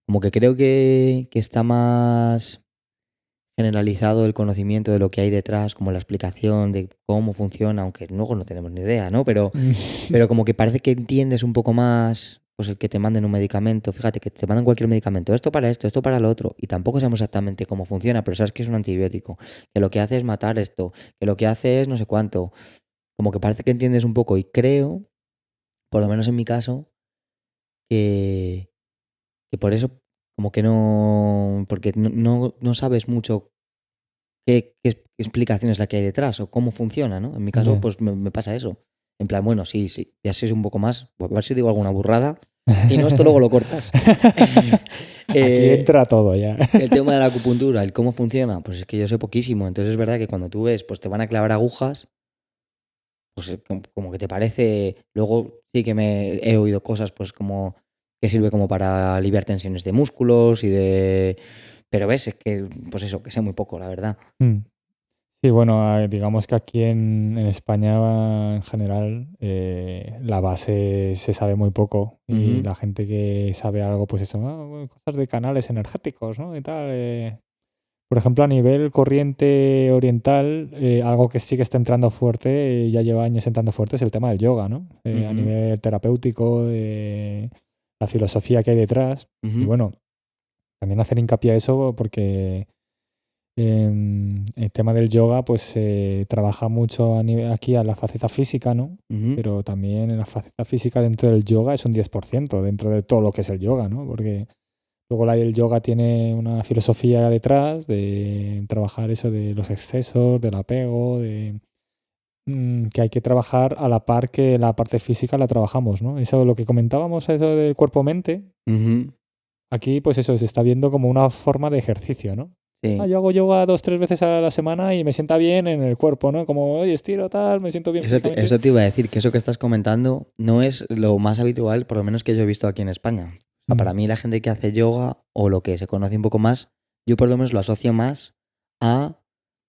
como que creo que está más generalizado el conocimiento de lo que hay detrás, como la explicación de cómo funciona, aunque luego no tenemos ni idea, ¿no? Pero como que parece que entiendes un poco más, pues el que te manden un medicamento, fíjate que te mandan cualquier medicamento, esto para lo otro, y tampoco sabemos exactamente cómo funciona, pero sabes que es un antibiótico, que lo que hace es matar esto, que lo que hace es no sé cuánto, como que parece que entiendes un poco y creo, por lo menos en mi caso, que, que por eso como que no, porque no sabes mucho qué explicación es la que hay detrás o cómo funciona, ¿no? En mi caso, ya. pues me pasa eso. En plan, bueno, sí, sí, ya sé un poco más, a ver si digo alguna burrada. Si no, esto luego lo cortas. Aquí Eh, entra todo ya. el tema de la acupuntura, el cómo funciona, pues es que yo sé poquísimo. Entonces es verdad que cuando tú ves, pues te van a clavar agujas, pues como que te parece. Luego sí que me he oído cosas, pues como que sirve como para aliviar tensiones de músculos y de. Pero ves, es que, pues eso, que sé muy poco, la verdad. Mm. Sí, bueno, digamos que aquí en España en general la base se sabe muy poco y Ujú, la gente que sabe algo, pues eso, bueno, cosas de canales energéticos, ¿no? Y tal. Por ejemplo, a nivel corriente oriental, algo que sí que está entrando fuerte, ya lleva años entrando fuerte, es el tema del yoga, ¿no? A ujú, nivel terapéutico, la filosofía que hay detrás. Y ujú. bueno, también hacer hincapié a eso porque el tema del yoga, pues se trabaja mucho aquí a la faceta física, ¿no? Ujú, Pero también en la faceta física dentro del yoga es un 10% dentro de todo lo que es el yoga, ¿no? Porque luego el yoga tiene una filosofía detrás de trabajar eso de los excesos, del apego, que hay que trabajar a la par que la parte física la trabajamos, ¿no? Eso, lo que comentábamos, eso del cuerpo-mente, ujú. aquí pues eso se está viendo como una forma de ejercicio, ¿no? Sí, Yo hago yoga 2, 3 veces a la semana y me sienta bien en el cuerpo, ¿no? Como, oye, estiro tal, me siento bien eso te, físicamente. eso te iba a decir, que eso que estás comentando no es lo más habitual, por lo menos que yo he visto aquí en España. O sea, Mm, para mí la gente que hace yoga o lo que se conoce un poco más, yo por lo menos lo asocio más a,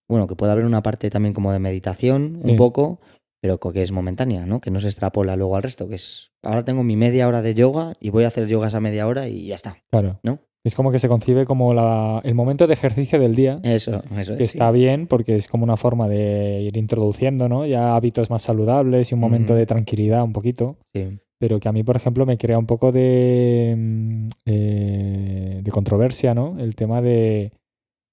bueno, que puede haber una parte también como de meditación, un sí, poco, pero que es momentánea, ¿no? Que no se extrapola luego al resto, que es, ahora tengo mi media hora de yoga y voy a hacer yoga esa media hora y ya está, claro. ¿no? Es como que se concibe como el momento de ejercicio del día, Eso que es, está sí. bien porque es como una forma de ir introduciendo, ¿no? Ya hábitos más saludables y un momento Ujú, de tranquilidad un poquito, sí. pero que a mí, por ejemplo, me crea un poco de controversia, ¿no? El tema de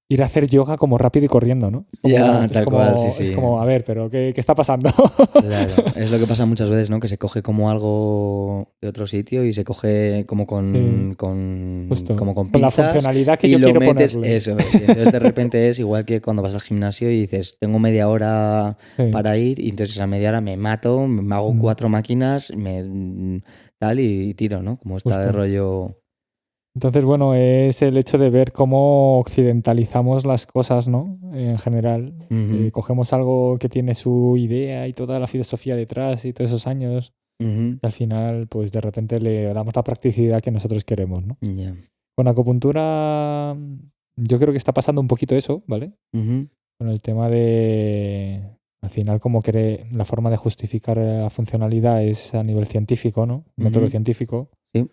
ir a hacer yoga como rápido y corriendo, ¿no? Ya, tal cual, sí, Es sí. como, a ver, pero ¿qué está pasando? Claro, es lo que pasa muchas veces, ¿no? Que se coge como algo de otro sitio y se coge como Sí, como justo, con con la pinzas funcionalidad que y yo lo quiero metes, ponerle. eso es. Y entonces de repente es igual que cuando vas al gimnasio y dices, tengo media hora Sí. para ir y entonces esa media hora me mato, me hago Mm, 4 máquinas, tal y tiro, ¿no? Como está de justo. rollo. Entonces, bueno, es el hecho de ver cómo occidentalizamos las cosas, ¿no? En general. Ujú, Cogemos algo que tiene su idea y toda la filosofía detrás y todos esos años, ujú, y al final, pues de repente le damos la practicidad que nosotros queremos, ¿no? ya, Con acupuntura, yo creo que está pasando un poquito eso, ¿vale? ujú, Con el tema al final, como que la forma de justificar la funcionalidad es a nivel científico, ¿no? Método ujú, científico, sí,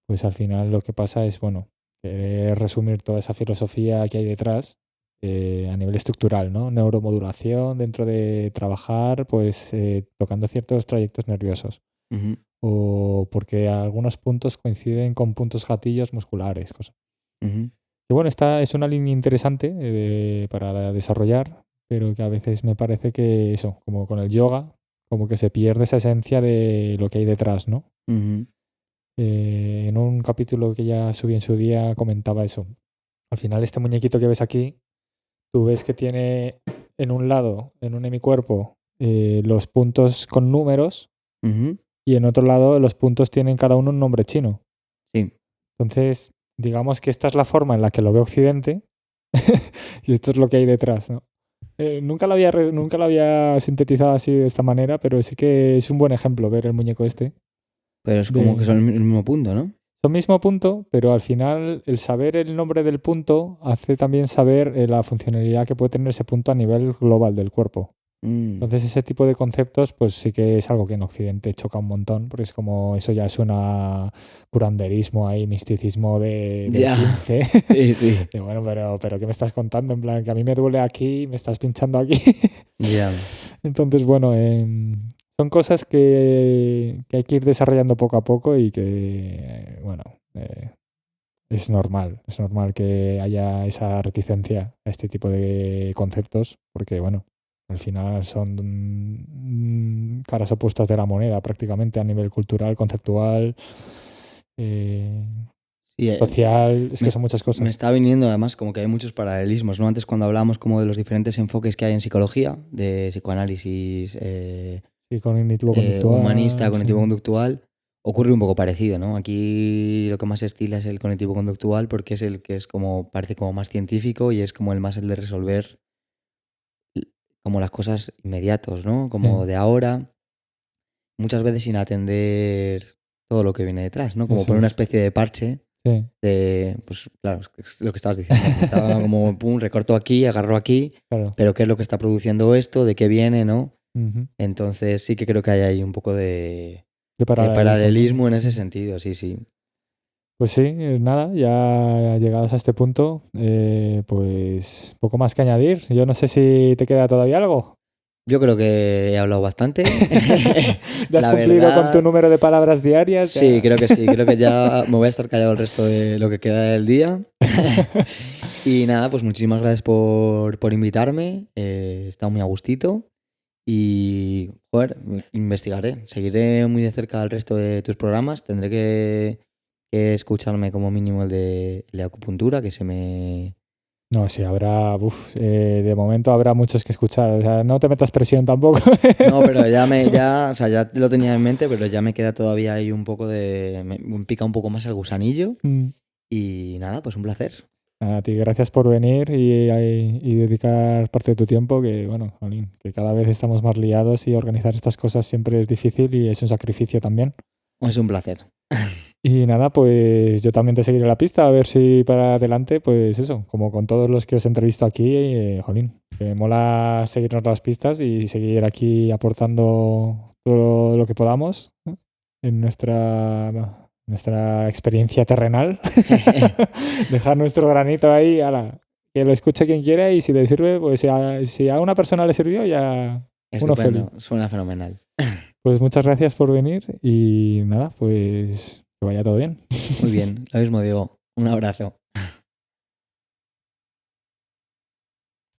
pues al final lo que pasa es, bueno. querer resumir toda esa filosofía que hay detrás a nivel estructural, ¿no? Neuromodulación dentro de trabajar, pues tocando ciertos trayectos nerviosos. Ujú. O porque algunos puntos coinciden con puntos gatillos musculares, cosas. Ujú. Y bueno, esta es una línea interesante para desarrollar, pero que a veces me parece que eso, como con el yoga, como que se pierde esa esencia de lo que hay detrás, ¿no? Ujú. En un capítulo que ya subí en su día comentaba eso. Al final este muñequito que ves aquí, tú ves que tiene en un lado, en un hemicuerpo, los puntos con números Ujú. y en otro lado los puntos tienen cada uno un nombre chino. Sí. Entonces, digamos que esta es la forma en la que lo ve Occidente y esto es lo que hay detrás, ¿no? Nunca lo había sintetizado así de esta manera, pero sí que es un buen ejemplo ver el muñeco este. Pero es como que De, son el mismo punto, ¿no? son mismo punto, pero al final el saber el nombre del punto hace también saber la funcionalidad que puede tener ese punto a nivel global del cuerpo. Mm. Entonces ese tipo de conceptos pues sí que es algo que en Occidente choca un montón, porque es como eso ya suena curanderismo ahí, misticismo del Ya. 15. Sí, sí. Y bueno, pero ¿qué me estás contando? En plan, que a mí me duele aquí, me estás pinchando aquí. Ya. Entonces, bueno, son cosas que hay que ir desarrollando poco a poco y que, bueno, es normal que haya esa reticencia a este tipo de conceptos, porque, bueno, al final son caras opuestas de la moneda prácticamente a nivel cultural, conceptual, eh, Sí, social, es que me, son muchas me cosas. está viniendo además como que hay muchos paralelismos, ¿no? Antes cuando hablábamos como de los diferentes enfoques que hay en psicología, de psicoanálisis Y humanista, cognitivo-conductual, sí. cognitivo-conductual, ocurre un poco parecido, ¿no? Aquí lo que más se estila es el cognitivo-conductual porque es el que es como, parece como más científico y es como el más el de resolver como las cosas inmediatos, ¿no? Como Sí, de ahora, muchas veces sin atender todo lo que viene detrás, ¿no? Como eso poner una es. especie de parche Sí, pues claro, es lo que estabas diciendo. Me estaba como, pum, recorto aquí, agarro aquí, claro. pero ¿qué es lo que está produciendo esto? ¿De qué viene, no? Ujú. Entonces sí que creo que hay ahí un poco De de paralelismo, ¿no? paralelismo en ese Ujú. sentido, sí, sí. Pues sí, nada, ya llegados a este punto, pues poco más que añadir. Yo no sé si te queda todavía algo. Yo creo que he hablado bastante. Ya has La cumplido con tu verdad, número de palabras diarias, sí, ya. creo que sí. Creo que ya me voy a estar callado el resto de lo que queda del día. Y nada, pues muchísimas gracias por invitarme. He estado muy a gustito. Y, joder, investigaré. Seguiré muy de cerca el resto de tus programas. Tendré que escucharme como mínimo el de acupuntura, que se me... No, sí, habrá, de momento habrá muchos que escuchar. O sea, no te metas presión tampoco. No, pero o sea, ya lo tenía en mente, pero ya me queda todavía ahí un poco me pica un poco más el gusanillo. Mm. Y nada, pues un placer. A ti, gracias por venir y dedicar parte de tu tiempo, que bueno, jolín, que cada vez estamos más liados y organizar estas cosas siempre es difícil y es un sacrificio también. Es un placer. Y nada, pues yo también te seguiré la pista, a ver si para adelante, pues eso, como con todos los que os entrevisto aquí, jolín, me mola seguirnos las pistas y seguir aquí aportando todo lo que podamos, ¿no? En nuestra experiencia terrenal. Dejar nuestro granito ahí, ala, que lo escuche quien quiera y si le sirve, pues si a una persona le sirvió, ya uno feliz. Estupendo, suena fenomenal. Pues muchas gracias por venir y nada, pues que vaya todo bien. Muy bien, lo mismo digo. Un abrazo.